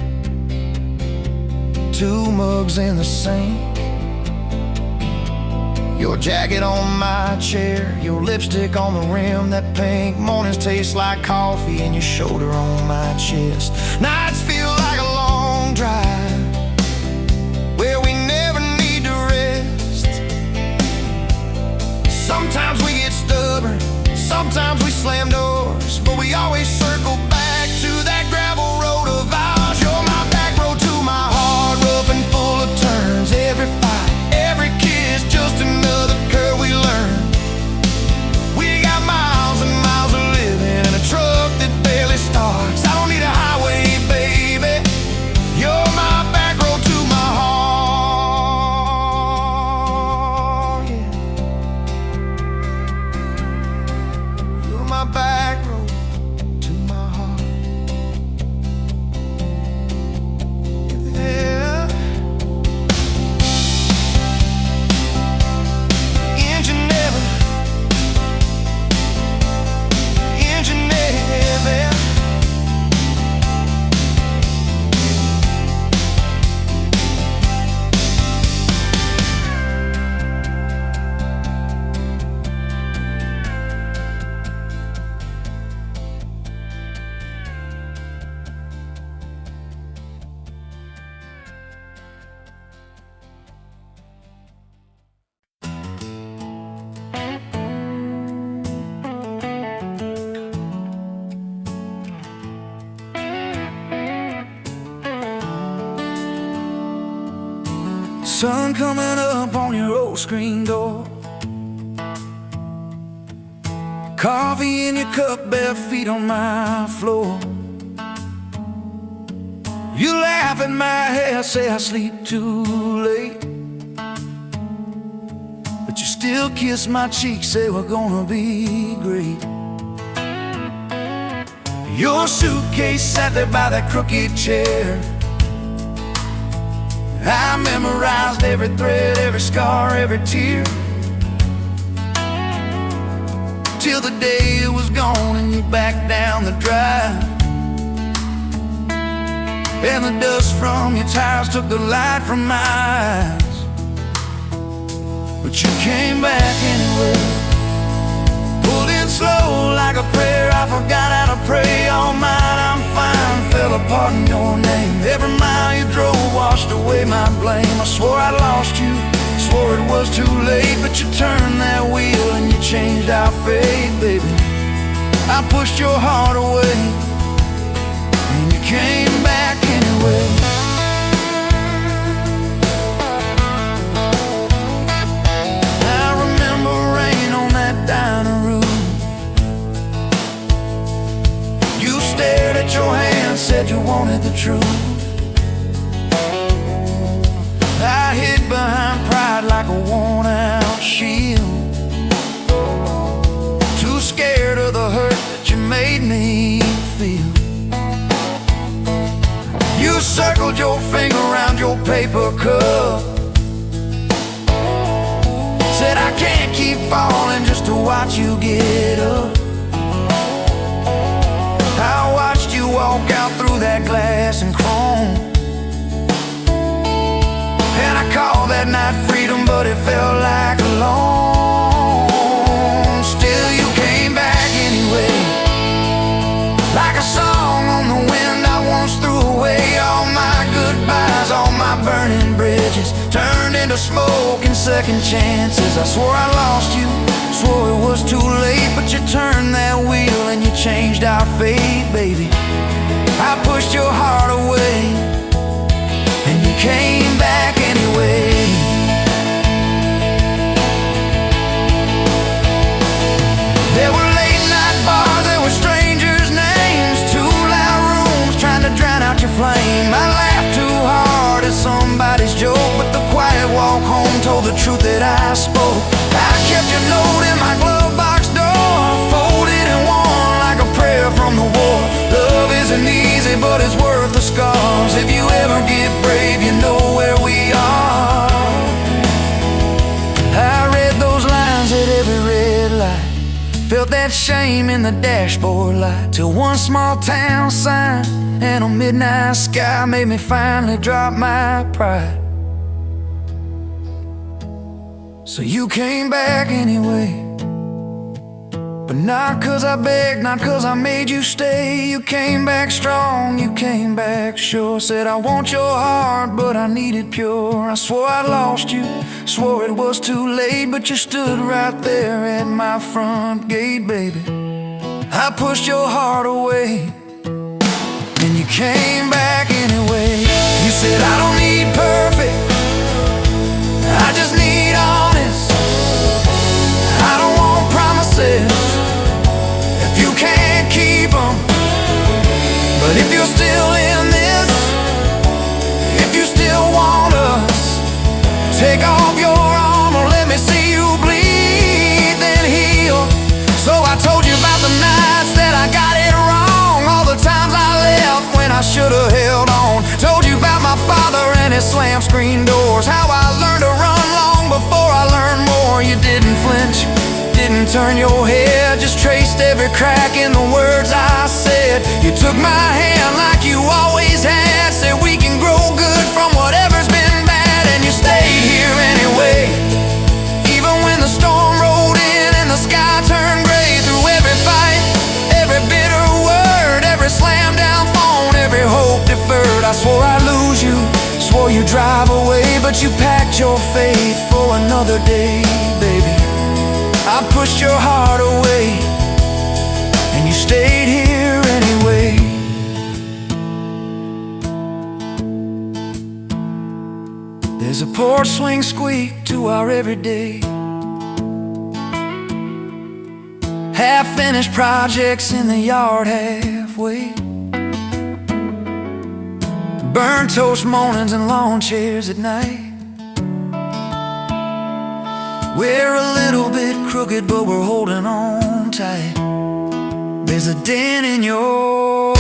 Speaker 4: 2 mugs in the sink, your jacket on my chair, your lipstick on the rim, that pink. Mornings taste like coffee and your shoulder on my chest. Nights feel like a long drive where we never need to rest. Sometimes we get stubborn, sometimes we slam doors, but we always circle back to that gravel road of ours. You're my back road to my heart, rough and full of turns. Every fight, every kiss, just another curve we learn. We got miles and miles of living in a truck that barely starts. I don't need a highway, baby, you're my back road to my heart. Yeah. You're my back road to my heart. Yeah. Engine never, engine never. Sun coming up on your old screen door, coffee in your cup, bare feet on my floor. You laugh at my hair, say I sleep too late, but you still kiss my cheek, say we're gonna be great. Your suitcase sat there by that crooked chair. I memorized every thread, every scar, every tear, till the day it was gone and you backed down the drive, and the dust from your tires took the light from my eyes. But you came back anyway, pulled in slow like a prayer. I forgot how to pray. All mine, I'm fine, fell apart in your name. Every mile you drove washed away my blame. I swore I lost you, swore it was too late, but you turned that wheel and you changed our fate, baby. I pushed your heart away and you came back anyway. I remember rain on that dining room. You stared at your hand, said
Speaker 1: said you wanted the truth. I hid behind pride like a worn-out shield, too scared of the hurt that you made me feel. You circled your finger around your paper cup, said I can't keep falling just to watch you get up. I watched you walk out through that glass and chrome, and I called that night freedom, but it felt like alone. Still you came back anyway, like a song on the wind. I once threw away all my goodbyes, all my burning bridges turned into smoke and second chances. I swore I lost you, swore it was too late, but you turned that wheel and you changed our fate, baby. I pushed your heart away and you came back anyway. There were late night bars, there were strangers' names, too loud rooms trying to drown out your flame. I laughed too hard at somebody's joke, but the quiet walk home told the truth that I spoke. I kept your note in my glove box door, folded and worn like a prayer from the war. Love isn't easy, but it's worth the scars. If you ever get brave, you know where we are. I read those lines at every red light, felt that shame in the dashboard light, till one small town sign and a midnight sky made me finally drop my pride. So you came back anyway, but not 'cause I begged, not 'cause I made you stay. You came back strong, you came back sure. Said I want your heart, but I need it pure. I swore I lost you, swore it was too late, but you stood right there at my front gate, baby. I pushed your heart away and you came back anyway. You said I don't need perfect, I just need honest. I don't want promises if you can't keep them. But if you're still in this, if you still want us, take off your armor, let me see you bleed, then heal. So I told you about the nights that I got it wrong, all the times I left when I should have held on. Told you about my father and his slam screen doors, how I learned to run long before I learned more. You didn't flinch, didn't turn your head, just traced every crack in the words I said. You took my hand like you always had, said we can grow good from whatever's been bad, and you stayed here anyway. Even when the storm rolled in and the sky turned gray, through every fight, every bitter word, every slam down phone, every hope deferred. I swore I'd lose you, swore you'd drive away, but you packed your faith for another day, baby. I pushed your heart away and you stayed here anyway. There's a porch swing squeak to our everyday, half-finished projects in the yard halfway, burnt toast mornings and lawn chairs at night. We're a little bit crooked, but we're holding on tight. There's a dent in your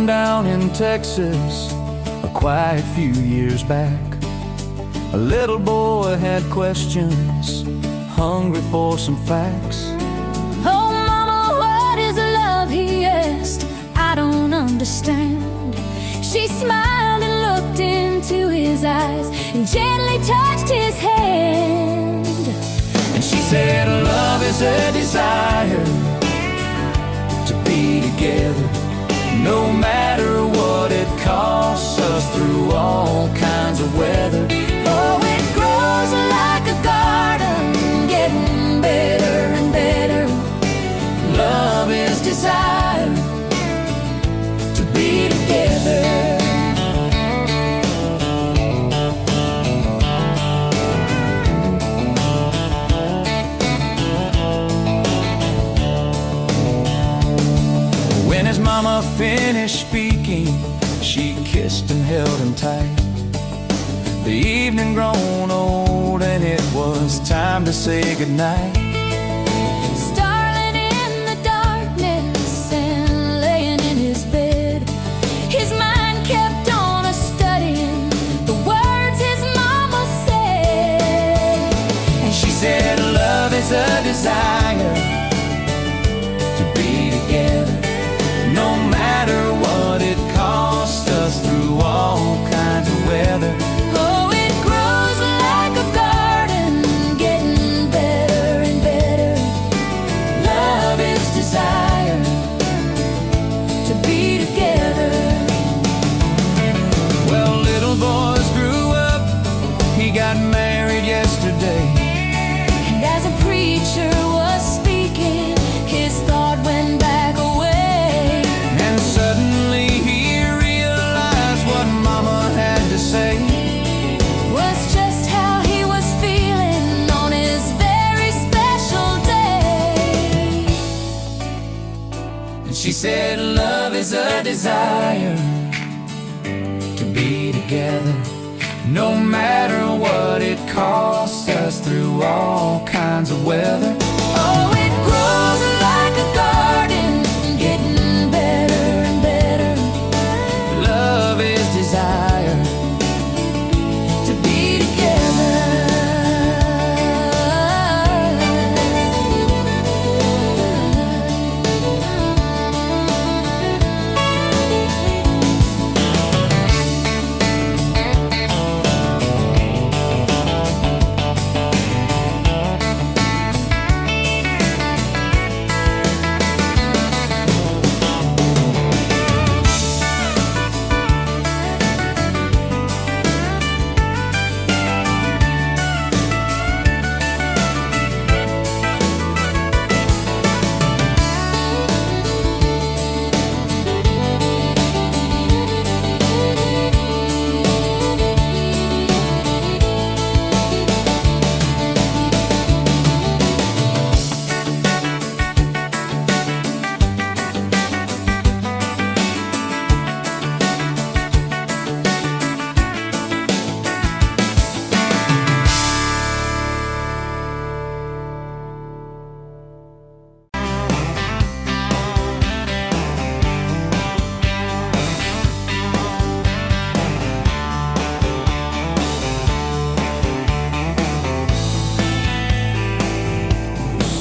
Speaker 1: down in Texas, a quiet few years back. A little boy had questions, hungry for some facts.
Speaker 2: Oh, mama, what is love, he asked. I understand. She smiled and looked into his eyes and gently touched his hand.
Speaker 1: And she said, love is a desire to be together, no matter what it costs us, through all kinds of weather.
Speaker 2: Oh, it grows like a garden, getting better and better.
Speaker 1: Love is desire to be together. When his mama finished speaking, she kissed and held him tight. The evening grown old and it was time to say goodnight.
Speaker 2: Starling in the darkness and laying in his bed, his mind kept on a-studying the words his mama said.
Speaker 1: And she said, love is a desire to be together, no matter what it costs us, through all kinds of weather.
Speaker 2: Oh, it grows like a garden, getting better and better.
Speaker 1: Love is desire
Speaker 2: To be together.
Speaker 1: Well, little boys grew up, he got married yesterday.
Speaker 2: And as a preacher was speaking, his thought went back away.
Speaker 1: And suddenly he realized what mama had to say.
Speaker 2: Was just how he was feeling on his very special day.
Speaker 1: And she said, love is a desire to be together, no matter what it costs us, through all kinds of weather.
Speaker 2: Oh, it grows like a garden, getting better and better.
Speaker 1: Love is desire
Speaker 2: To be together.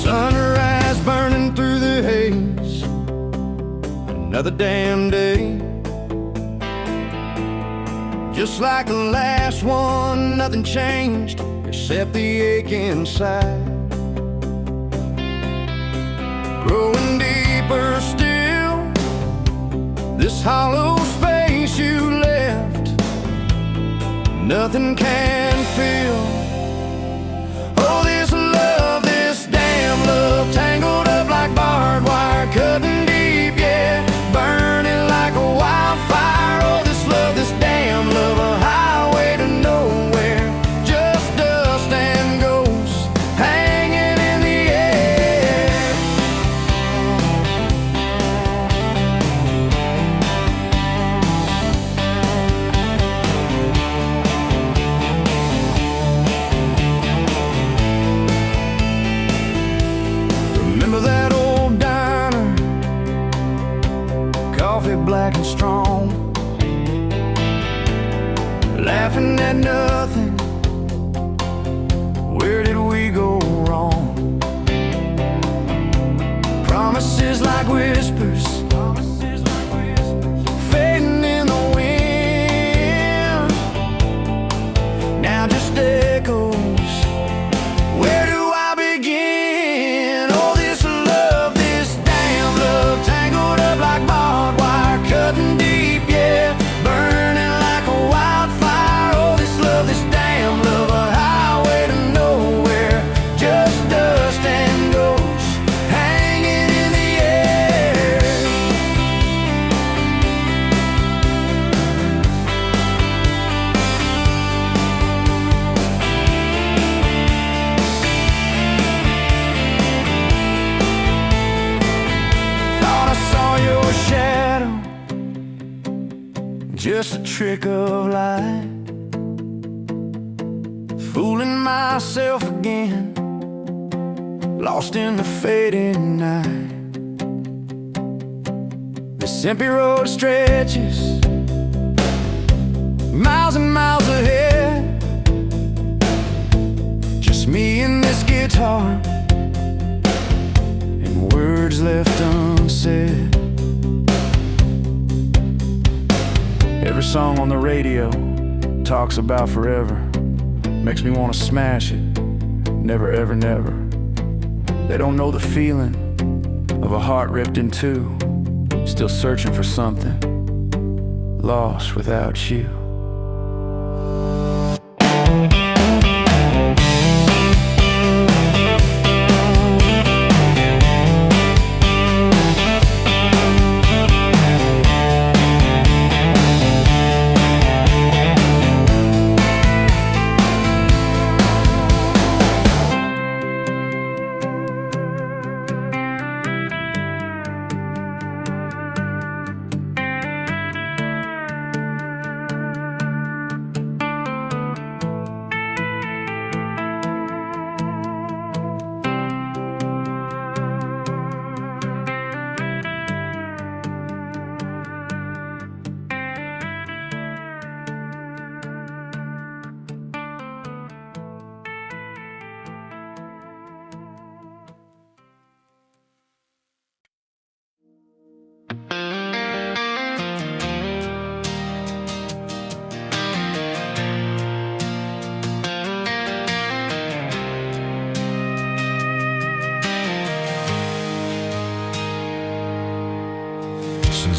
Speaker 4: Sunrise burning through the haze, another damn day. Just like the last one, nothing changed except the ache inside. Growing deeper still, this hollow space you left, nothing can fill. Oh, this love, this damn love, tangled up like barbed wire, cutting deep, yeah, burning like a wildfire. Oh, this love, this damn love, a highway to nowhere, just dust and ghosts hanging in the air. Remember that old diner, coffee black and strong, laughing at nothing. Where did we go wrong? Promises like whispers,
Speaker 1: just a trick of light. Fooling myself again, lost in the fading night. This empty road stretches miles and miles ahead. Just me and this guitar, and words left unsaid. Every song on the radio talks about forever. Makes me want to smash it. Never, ever, never. They don't know the feeling of a heart ripped in two, still searching for something, lost without you.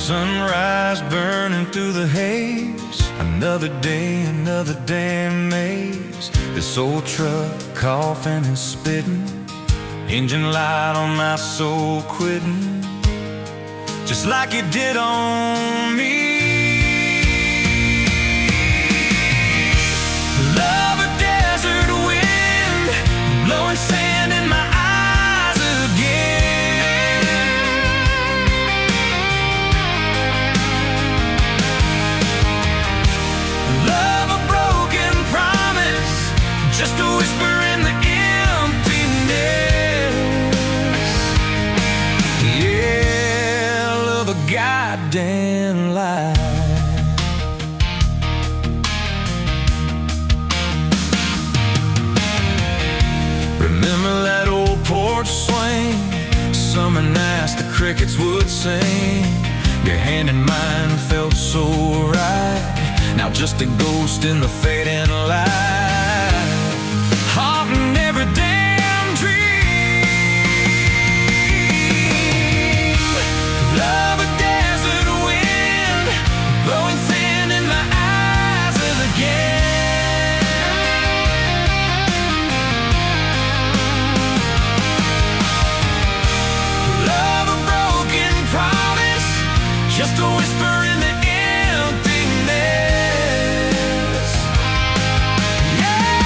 Speaker 3: Sunrise burning through the haze. Another day, another damn maze. This old truck coughing and spitting. Engine light on my soul quitting, just like it did on me. Love a desert wind, blowing sand in my eyes again. Love a broken promise, just a whisper in the emptiness. Yeah, love a goddamn lie. Remember that old porch swing, summer nights the crickets would sing. Your hand in mine felt so right, now just a ghost in the fading light, haunting every damn dream. Love a desert wind, blowing sand in my eyes again. Love a broken promise, just a whisper in the emptiness. Yeah,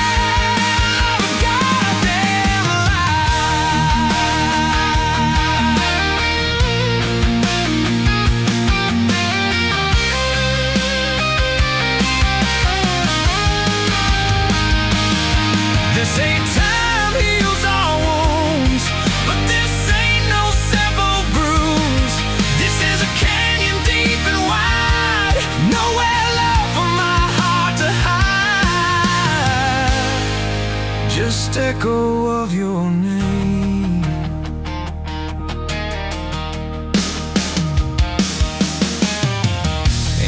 Speaker 3: love a goddamn lie. This ain't time heals all wounds, but this ain't no simple bruise. This is a canyon deep and wide, nowhere left for my heart to hide. Just echo of your name.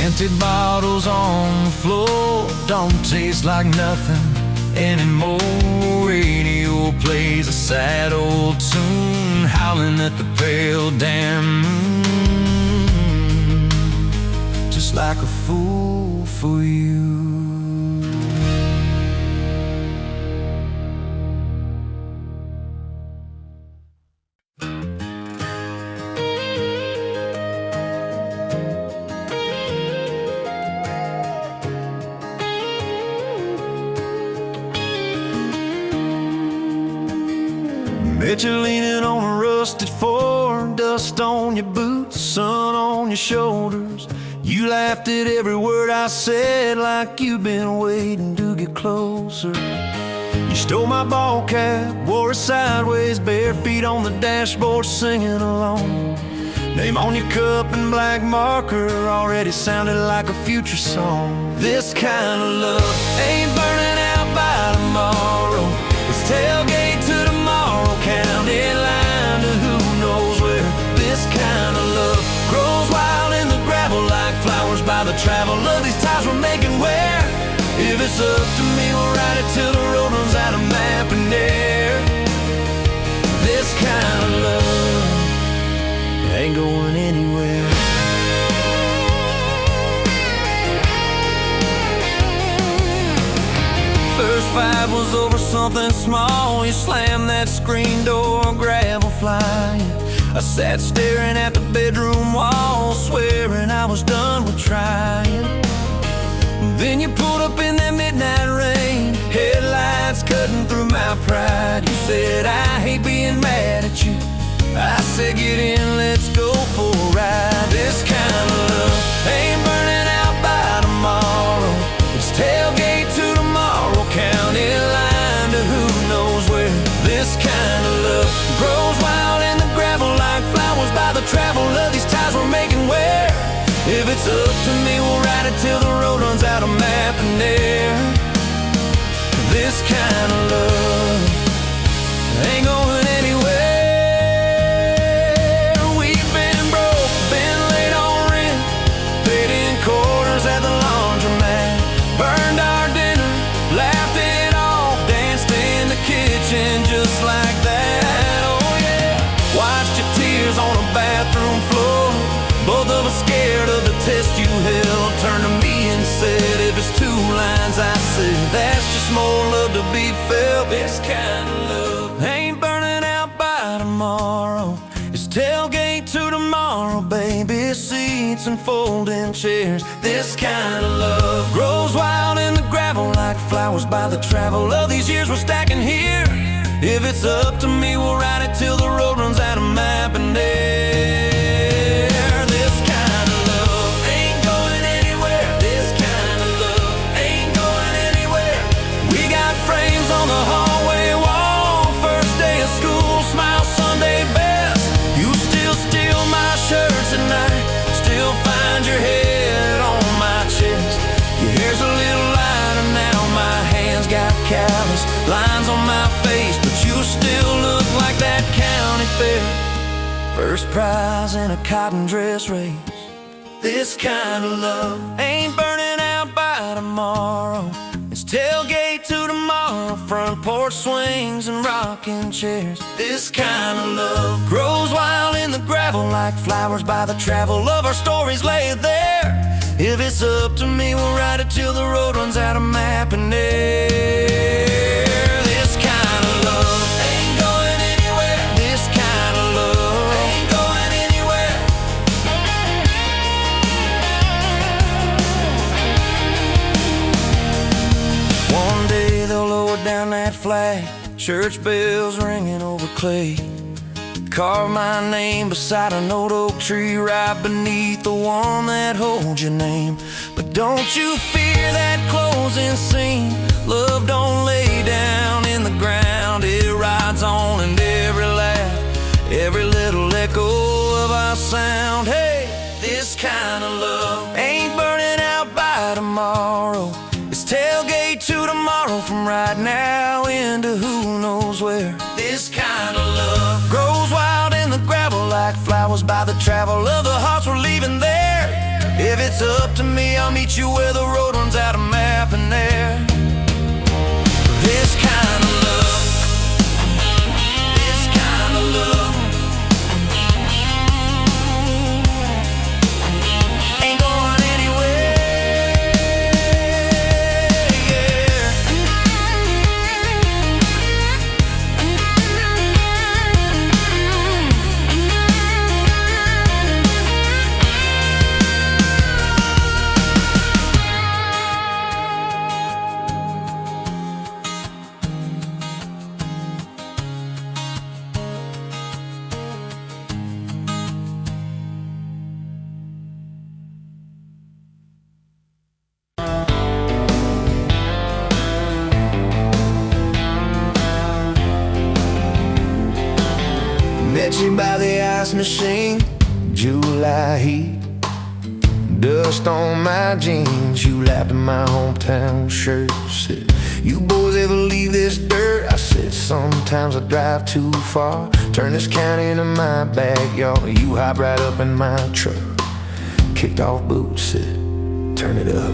Speaker 3: Empty bottles on the floor don't taste like nothing anymore. Radio plays a sad old tune, howling at the pale damn moon, just like a fool for you. Bet you're leaning on a rusted Ford,
Speaker 4: dust on your boots, sun on your shoulders. You laughed at every word I said like you've been waiting to get closer. You stole my ball cap, wore it sideways, bare feet on the dashboard singing along. Name on your cup in black marker already sounded like a future song. This kind of love ain't burning out by tomorrow. It's tailgate to tomorrow, county line to who knows where. This kind of love grows wild in the gravel like flowers by the travel of these ties we're making where. If it's up to me, we'll ride it till the road runs out of map and air. This kind of love ain't going anywhere. First fight was over something small. You slammed that screen door, gravel flying. I sat staring at the bedroom wall, swearing I was done with trying. Then you pulled up in that midnight rain, headlights cutting through my pride. You said, I hate being mad at you. I said, get in, let's go for a ride. This kind of love ain't burning out by tomorrow. It's tailgate to tomorrow, county line to who knows where. This kind of love grows wild in the gravel like flowers by the travel of these ties we're making where. If it's up to me, we'll ride it till the road runs out of map and air. This kind of love ain't going anywhere. We've been broke, been late on rent, paid in quarters at the laundromat, burned our dinner, laughed it off, danced in the kitchen just like that. Oh yeah, watched your tears on a bathroom floor. Both of us scared of the test you held. Turned to me and said, if it's two lines I said, that's just more love to be felt. This kind of love ain't burning out by tomorrow. It's tailgate to tomorrow, baby seats and folding chairs. This kind of love grows wild in the gravel like flowers by the travel of these years we're stacking here. If it's up to me, we'll ride it till the road runs out of map and air. On the hallway wall, first day of school, smile Sunday best. You still steal my shirts at night, still find your head on my chest. Your hair's a little lighter now, my hands got callous lines on my face, but you still look like that county fair. First prize in a cotton dress race. This kind of love ain't burning out by tomorrow. It's tailgate to tomorrow, front porch swings and rocking chairs. This kind of love grows wild in the gravel like flowers by the travel of our stories laid there. If it's up to me, we'll ride it till the road runs out of map and air. This kind of love ain't going anywhere. This kind of love ain't going anywhere. One day they'll lower down that flag, church bells ringing over clay. Carve my name beside an old oak tree right beneath the one that holds your name. But don't you fear that closing scene. Love don't lay down in the ground. It rides on in every laugh, every little echo of our sound. Hey, this kind of love ain't burning out by tomorrow. It's tailgate to tomorrow, from right now into who knows where. This kind of love grows wild in the gravel like flowers by the travel of the hearts we're leaving there. If it's up to me, I'll meet you where the road runs out of map and air. This kind of love, this kind of love ain't going anywhere, yeah.
Speaker 3: ice machine.
Speaker 4: July heat, dust on my jeans. You lapped in my hometown shirt. Said, you boys ever leave this dirt? I said, sometimes I drive too far. Turn this county into my backyard. You hop right up in my truck. Kicked off boots, said, turn it up.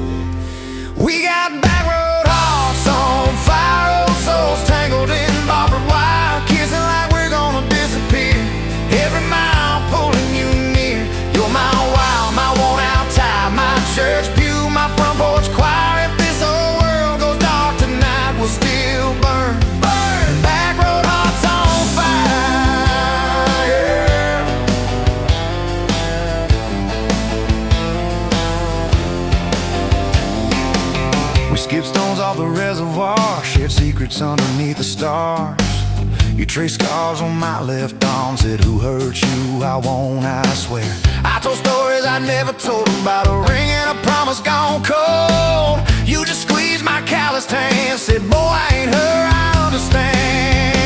Speaker 4: We got back road hearts on fire, old souls tangled in barbed wire, kissing like we're gonna disappear. Every mile pulling you near. You're my wild, my worn out tie, my church pew, my front porch choir. If this whole world goes dark tonight, we'll still burn. Burn. Back road hearts on fire, yeah. We skipped stones off the reservoir, shared secrets underneath the stars. You traced scars on my left arm, said who hurt you, I won't, I swear. I told stories I never told about a ring and a promise gone cold. You just squeezed my calloused hand, said boy I ain't her, I understand.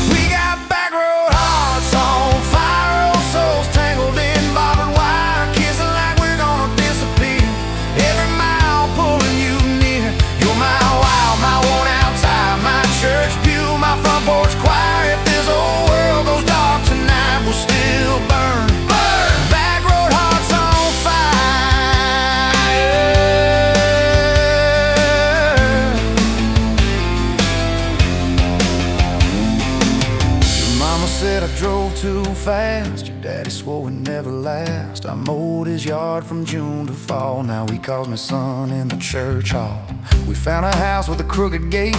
Speaker 4: We got back road hearts on fire, old souls tangled in barbed wire, kissing like we're gonna disappear. Every mile pulling you near. You're my wild, my worn out tie, my church pew, my front porch choir. If this whole world goes dark tonight, we'll still burn. Burn. Back road hearts on fire. Your mama said I drove too fast. Your daddy swore we'd never last. I mowed his yard from June to fall. Now he calls me son in the church hall. We found a house with a crooked gate,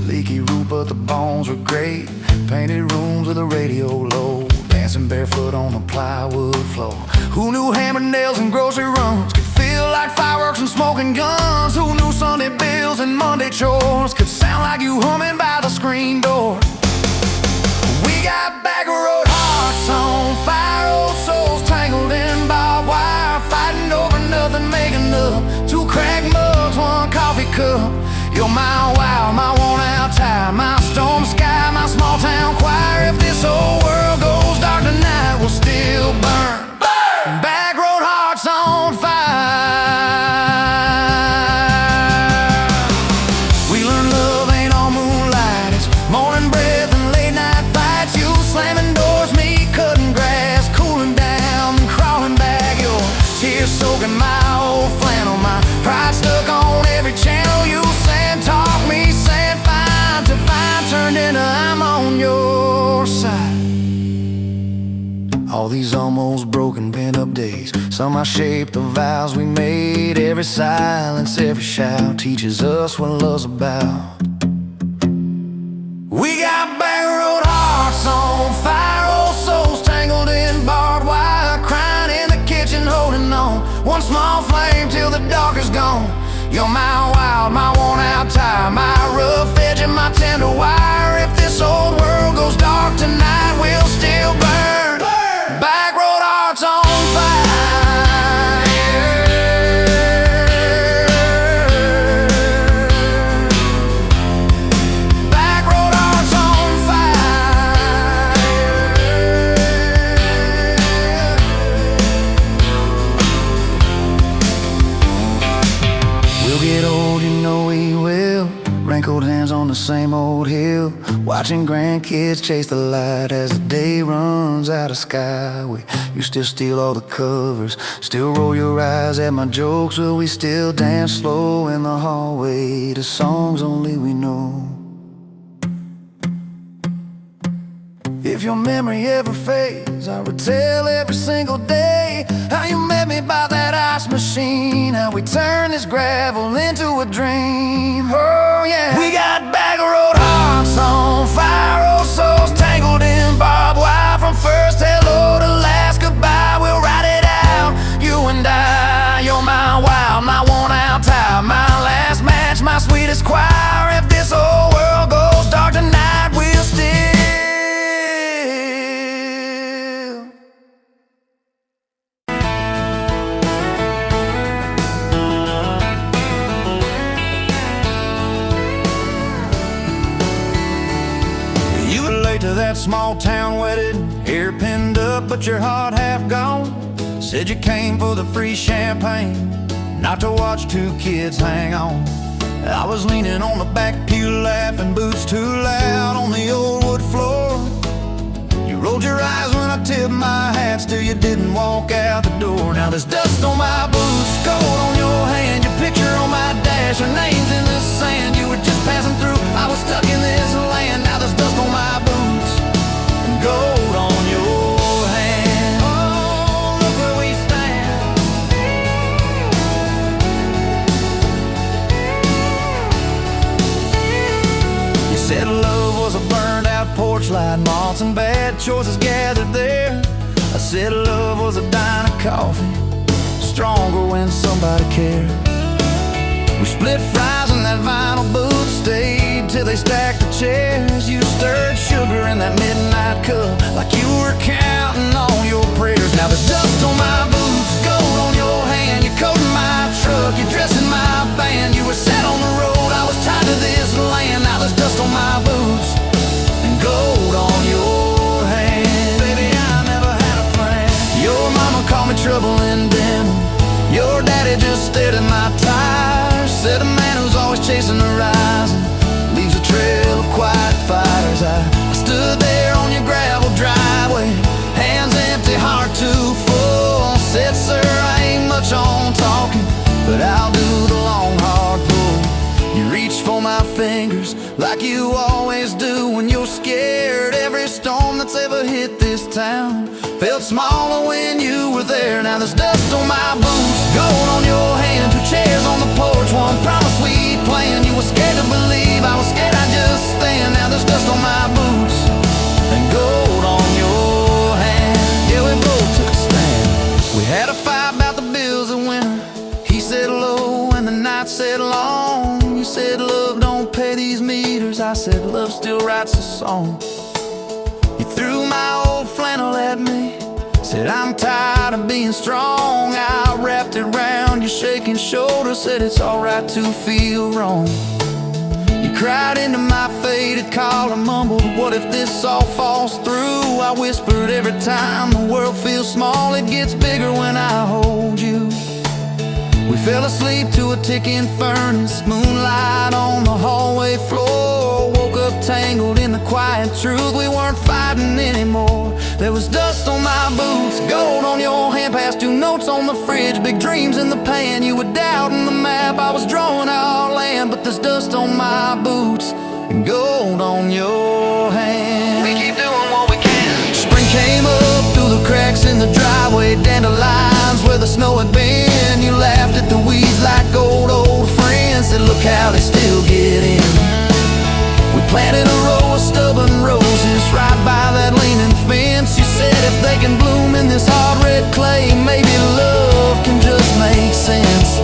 Speaker 4: leaky roof, but the bones were great. Painted rooms with a radio low, dancing barefoot on the plywood floor. Who knew hammer nails and grocery runs could feel like fireworks and smoking guns? Who knew Sunday bills and Monday chores could sound like you humming by the screen door? We got back road hearts on fire, old souls tangled in barbed wire, fighting over nothing, making up two cracked mugs, one coffee cup. You're my wild, my worn out tie, my storm sky, my small town choir. If this whole world goes dark tonight, we'll still burn. Burn. Back road hearts on fire. We learned love ain't all moonlight, it's morning breath and late night fights. You slamming doors, me cutting grass, cooling down and crawling back. Your tears soaking my old flannel, my pride stuck on every channel. You talk me, saying fine to fine, turned into I'm on your side. All these almost broken, bent-up days, somehow shaped the vows we made. Every silence, every shout teaches us what love's about. We got back road hearts on fire, old souls tangled in barbed wire, crying in the kitchen, holding on, one small flame till the dark is gone. You're my wild, my worn out tie, my rough edge and my tender wire. If this old world goes dark tonight, we'll still burn. Burn. Back road hearts on fire. Back road hearts on fire. We'll get old, you know we will. Wrinkled hands on the same old hill, watching grandkids chase the light as the day runs out of sky. You still steal all the covers, still roll your eyes at my jokes. Will we still dance slow in the hallway to songs only we know? If your memory ever fades, I would tell every single day how you met me by that ice machine, how we turned this gravel into a dream. Oh yeah, we got back road hearts on fire, old souls tangled in barbed wire. From first hello to last goodbye, we'll ride it out, you and I. You're my wild, my worn out tie, my last match, my sweetest choir. If this whole world goes dark tonight, we'll still to that small town wedding, hair pinned
Speaker 1: up, but your heart half gone. Said you came for the free champagne, not to watch two kids hang on. I was leaning on the back pew laughing, boots too loud on the old wood floor. You rolled your eyes when I tipped my hat, still you didn't walk out the door. Now there's dust on my boots, gold on your hand, your picture on my dash, your name's in the sand. You were just passing through, I was stuck in this land. Now there's dust on my boots and gold on your hand. Oh, look where we stand. You said love was a burned out porch light, moths and bad choices gathered there. I said love was a dime of coffee, stronger when somebody cared. We split fries in that vinyl booth, stayed till they stacked the chairs. You stirred sugar in that midnight cup like you were counting on your prayers. Now there's dust on my boots, gold on your hand, your coat in my truck, your dress in my band. You were set on the road, I was tied to this land. Now there's dust on my boots and gold on your hand. Baby, I never had a plan. Your mama called me trouble in denim, your daddy just stared at my tires. Said a man who's always chasing the horizon leaves a trail of quiet fires. I stood there on your gravel driveway, hands empty, heart too full. Said, sir, I ain't much on talking, but I'll do the long hard pull. You reached for my fingers like you always do when you're scared. Every storm that's ever hit this town felt smaller when you were there. Now there's dust on my boots, gold on your hand, two chairs on the porch, one promise we'd plan. You were scared to believe, I was scared I'd just stand. Now there's dust on my boots and gold on your hand. Yeah, we both took a stand. We had a fight about the bills of winter. He said low and the night said long. You said love don't pay these meters, I said love still writes a song. You threw my old flannel at me, said I'm tired of being strong. I wrapped it round your shaking shoulder, said it's alright to feel wrong. You cried into my faded collar, mumbled, what if this all falls through? I whispered, every time the world feels small, it gets bigger when I hold you. We fell asleep to a ticking furnace, moonlight on the hallway floor. Woke up tangled in the quiet truth, we weren't fighting anymore. There was dust on my boots, gold on your hand, past two notes on the fridge, big dreams in the pan. You were doubting the map, I was drawing our land, but there's dust on my boots and gold on your hand. We keep doing what we can. Spring came up through the cracks in the driveway, dandelions where the snow had been. You laughed at the weeds like old friends, said look how they still get in. We planted a row of stubborn roses right by that leaning fence. You said if they can bloom in this hard red clay, maybe love can just make sense.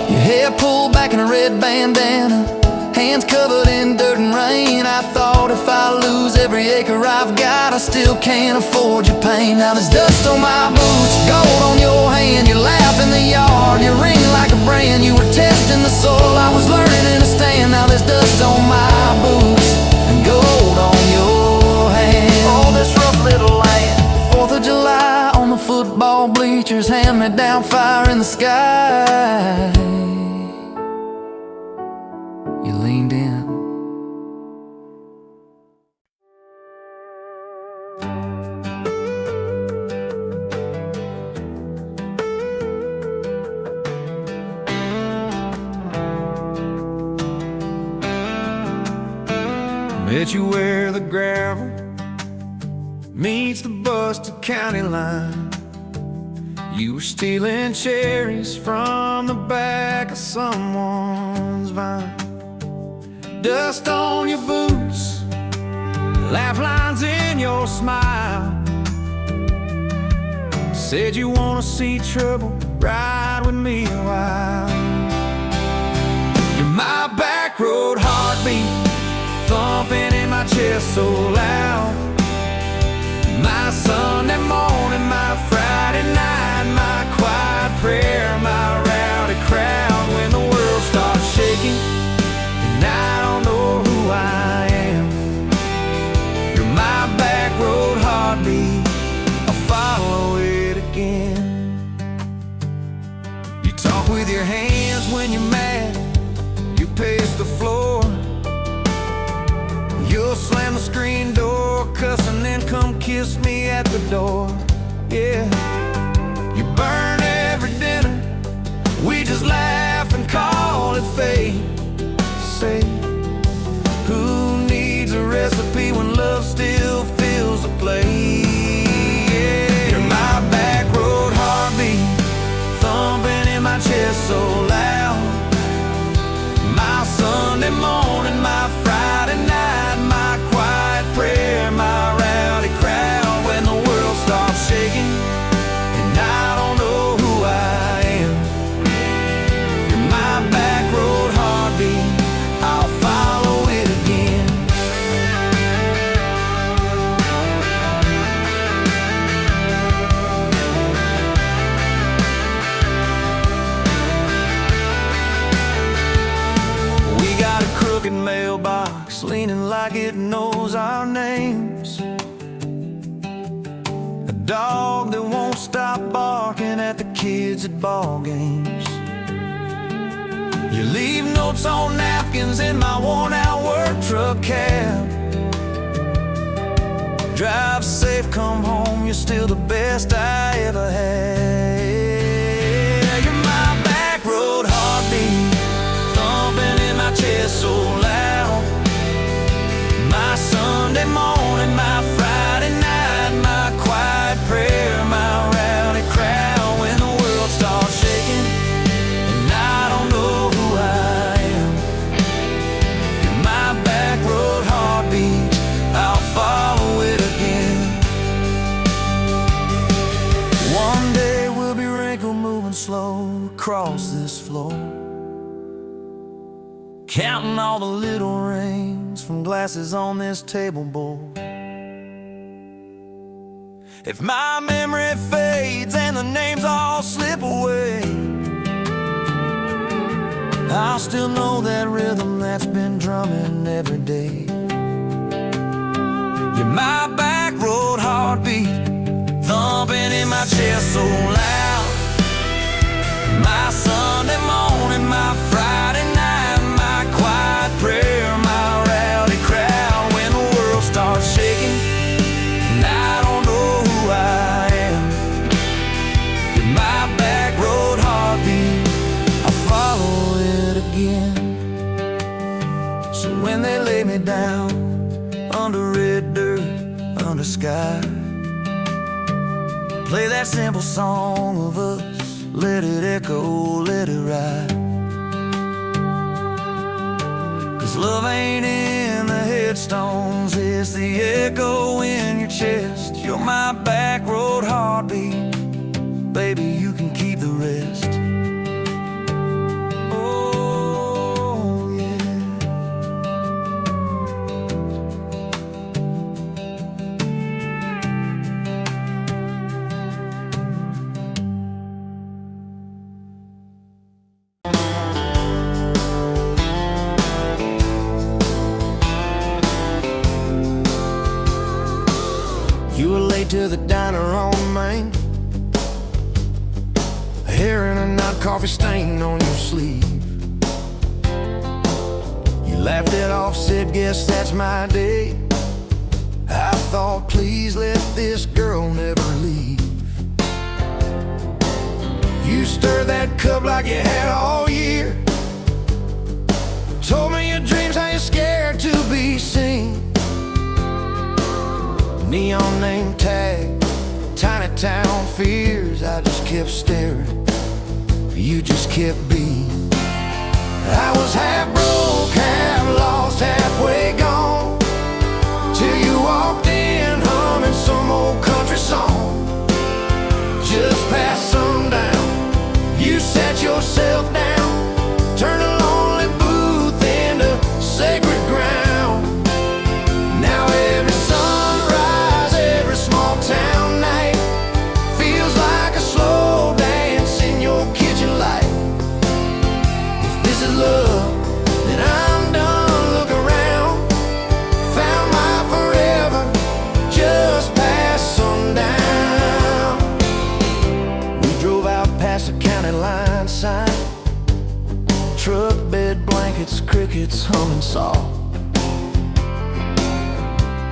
Speaker 1: Your hair pulled back in a red bandana, hands covered in dirt and rain. I thought if I lose every acre I've got, I still can't afford your pain. Now there's dust on my boots, gold on your hand, you laugh in the yard, you ring like a brand. You were testing the soil, I was learning to stand. Now there's dust on my boots and gold on your hand. Oh, this rough little land. 4th of July on the football bleachers, hand-me-down fire in the sky. You leaned in.
Speaker 4: Met you where the gravel meets the busted county line. You were stealing cherries from the back of someone's vine. Dust on your boots, laugh lines in your smile. Said you wanna see trouble, ride with me a while. You're my back road heartbeat, thumping in my chest so loud. My Sunday morning, my Friday night, my quiet prayer, my rowdy crowd. When the world starts shaking and I don't know who I am, you're my back road heartbeat, With your hands when you're mad, you pace the floor. You'll slam the screen door, cuss, and then come kiss me at the door. Yeah, you burn every dinner, we just laugh and call it fate. Say, who needs a recipe when love still fills the plate? Yeah, you're my back road heartbeat, thumping in my chest so loud. My Sunday morning, my Friday night, my quiet prayer, my rowdy crowd. When the world starts shaking and I don't know who I am, you're my back road heartbeat, I'll follow it again. We got a crooked mailbox leaning like it knows our names, a dog that won't stop barking at the kids at ball games. You leave notes on napkins in my worn-out work truck cab. Drive safe, come home, you're still the best I ever had. You're my back road heartbeat, thumping in my chest so loud. My Sunday morning, my Friday night, my quiet prayer, my rowdy crowd. When the world starts shaking and I don't know who I am, you're my back road heartbeat, I'll follow it again. One day we'll be wrinkled, moving slow across this floor, counting all the little rings from glasses on this table board. If my memory fades and the names all slip away, I'll still know that rhythm that's been drumming every day. You're my back road heartbeat, thumping in my chest so loud. My Sunday morning, my Friday night, my quiet prayer, my rowdy crowd. When the world starts shaking and I don't know who I am, you're my back road heartbeat, I'll follow it again. So when they lay me down under red dirt, under sky, play that simple song of us, let it echo, let it ride. 'Cause love ain't in the headstones, it's the echo in your chest. You're my back road heartbeat, baby, you can keep the rest. Oh, yeah. You were late to the diner on Main, hair in a knot, coffee stain on your sleeve. You laughed it off, said, guess that's my day. I thought, please let this girl never leave. You stirred that cup like you had all year, told me your dreams, how you're scared to be seen. Neon name tag, tiny town fears. I just kept staring, you just kept being. I was half broke, half lost, halfway gone, till you walked in humming some old country song. Just past sundown, you sat yourself down, turned a lonely booth into sacred ground. Now every sunrise, every small town night feels like a slow dance in your kitchen light. If this is love, then I'm done. Look around, found my forever just past sundown. We drove out past the county line sign, truck bed blankets, crickets humming soft.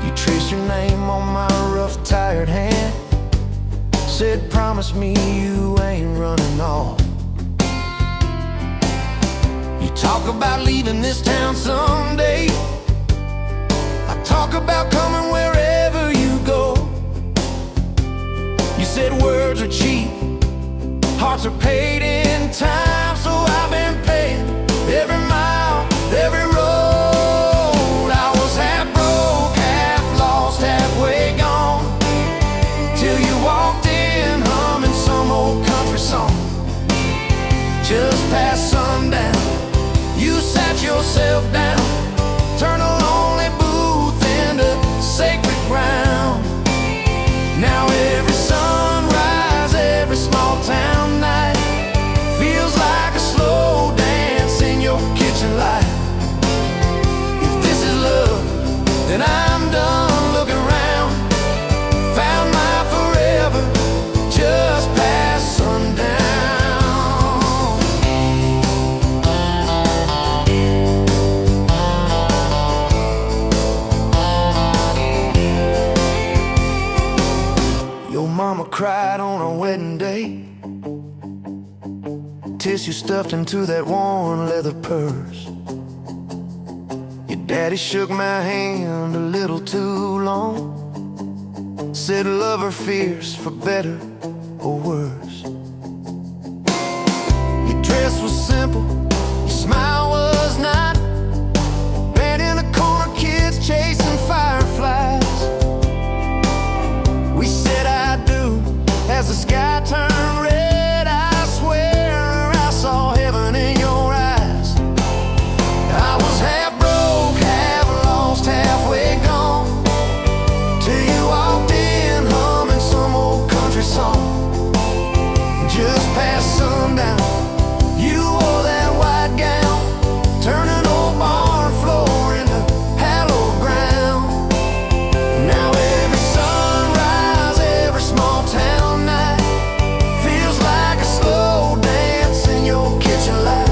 Speaker 4: You traced your name on my rough, tired hand, said promise me you ain't running off. You talk about leaving this town someday, I talk about coming wherever you go. You said words are cheap, hearts are paid in time, so I've been paying every mile, every road. I was half broke, half lost, halfway gone, till you walked in humming some old country song. Just past sundown, you sat yourself down, turned a lonely booth into sacred ground. Now every sunrise, every small town night feels like a slow dance in your kitchen light. If this is love, then I'm done looking around. Found my forever just past sundown. Your mama cried on our wedding day, tissue stuffed into that worn leather purse. Your daddy shook my hand a little too long, said love or fears for better or worse. Your dress was simple, your smile was not, bent in a corner, kids chasing fireflies. We said I do as the sky turned red. I swear I saw heaven in your eyes. I was half broke, half lost, halfway gone, till you walked in humming some old country song. Just past sundown, you wore that white gown, turning old barn floor into hallowed ground. Now every sunrise, every small town night feels like a slow dance in your kitchen light.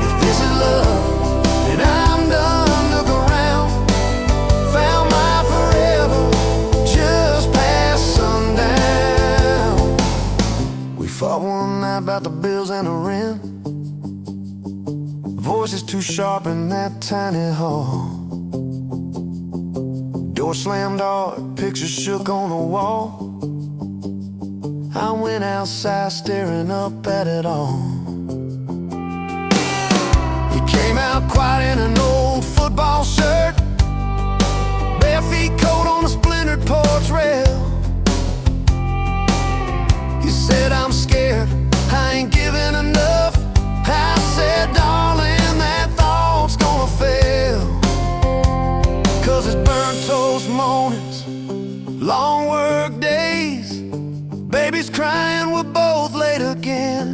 Speaker 4: If this is love, then I'm done looking around. Found my forever just past sundown. We fought one night about the bills and the rent, voices too sharp in that tiny hall. Door slammed hard, pictures shook on the wall. I went outside staring up at it all. You came out quiet in an old football shirt, bare feet coat on a splintered porch rail. You said I'm scared, I ain't giving enough. I said darling, that thought's gonna fail. 'Cause it's burnt toast mornings, long work days, babies crying, we're both late again.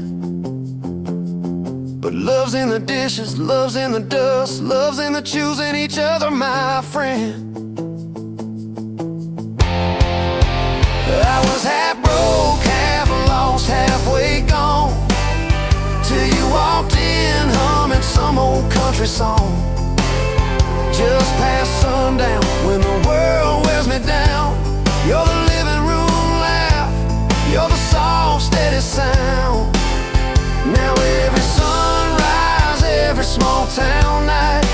Speaker 4: But love's in the dishes, love's in the dust, love's in the choosing each other, my friend. I was half broke, half lost, halfway gone, till you walked in humming some old country song. Just past sundown, when the world wears me down, you're the living room laugh, you're the soft, steady sound. Now every sunrise, every small town night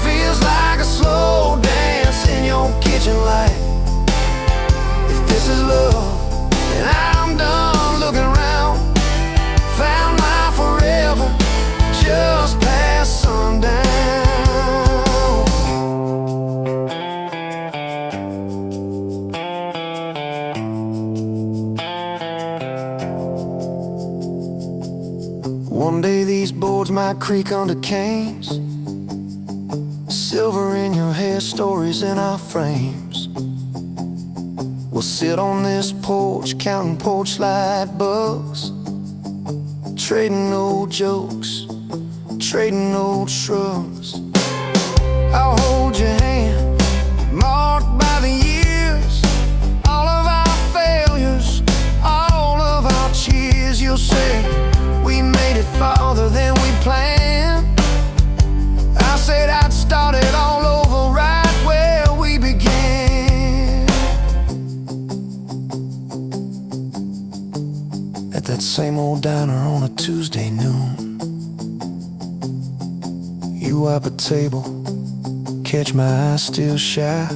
Speaker 4: feels like a slow dance in your kitchen light. If this is love, then I'm done looking around. Found my forever just past sundown. One day these boards might creak under canes, silver in your hair, stories in our frames. We'll sit on this porch, counting porch light bugs, trading old jokes, trading old shrugs. I'll hold your hand, marked by the years, all of our failures, all of our cheers. You'll say heartbreak. We made it farther than we planned. I said I'd start it all over right where we began. At that same old diner on a Tuesday noon, you wipe a table, catch my eye still shy.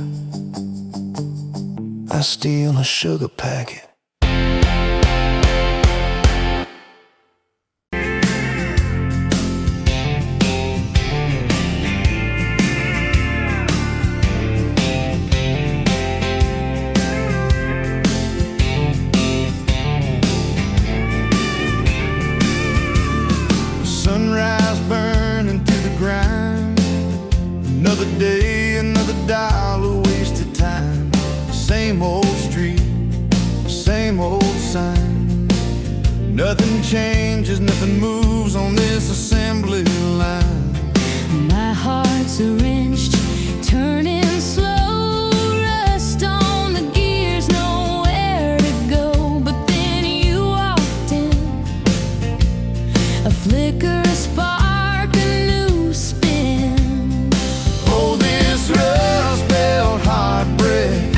Speaker 4: I steal a sugar packet. Sunrise burning through the grind. Another day, another dollar wasted time. Same old street, same old sign. Nothing changes, nothing moves on this assembly line.
Speaker 2: My heart's a wrenched, turning slow, rust on the gears, nowhere to go. But then you walked in, a flicker, a spark, a new spin.
Speaker 4: Oh, this rust belt heartbreak.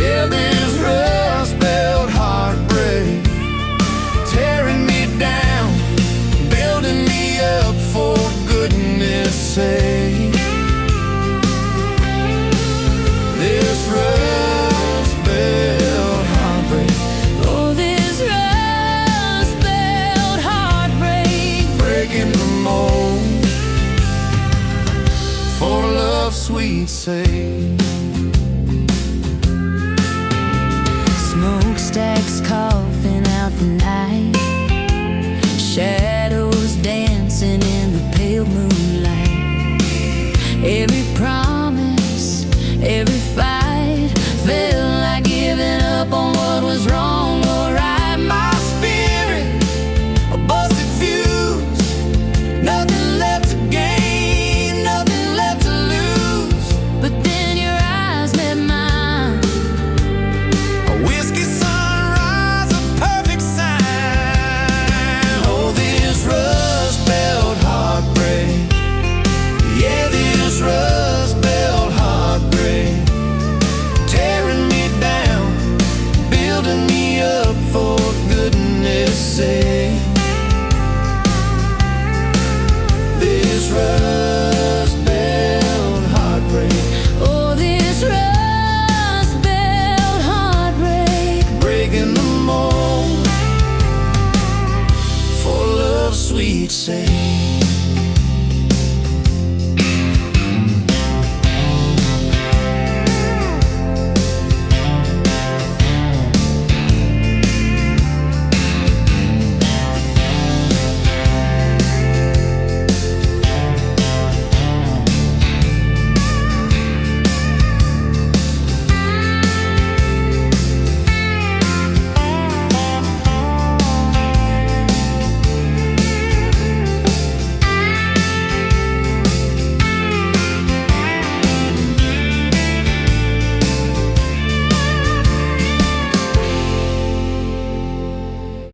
Speaker 4: Yeah, this rust belt heartbreak. Tearing me down, building me up, for goodness sake. This rust belt heartbreak.
Speaker 2: Oh, this rust belt heartbreak.
Speaker 4: Breaking the mold, for love's sweet sake.
Speaker 2: Smokestacks coughing out the night, shadows dancing in the pale moonlight. Every promise, every fight felt like giving up on what was wrong or right.
Speaker 4: My spirit, a busted fuse. Nothing left to gain, nothing left to lose.
Speaker 2: But then your eyes met mine.
Speaker 4: A whiskey sunrise, a perfect sign. Oh, this rust belt heartbreak. Yeah, this rust belt heartbreak. Tearing me down, building me up, for goodness sake. This rust belt heartbreak.
Speaker 2: Oh, this rust belt heartbreak.
Speaker 4: Breaking the mold, for love's sweet sake.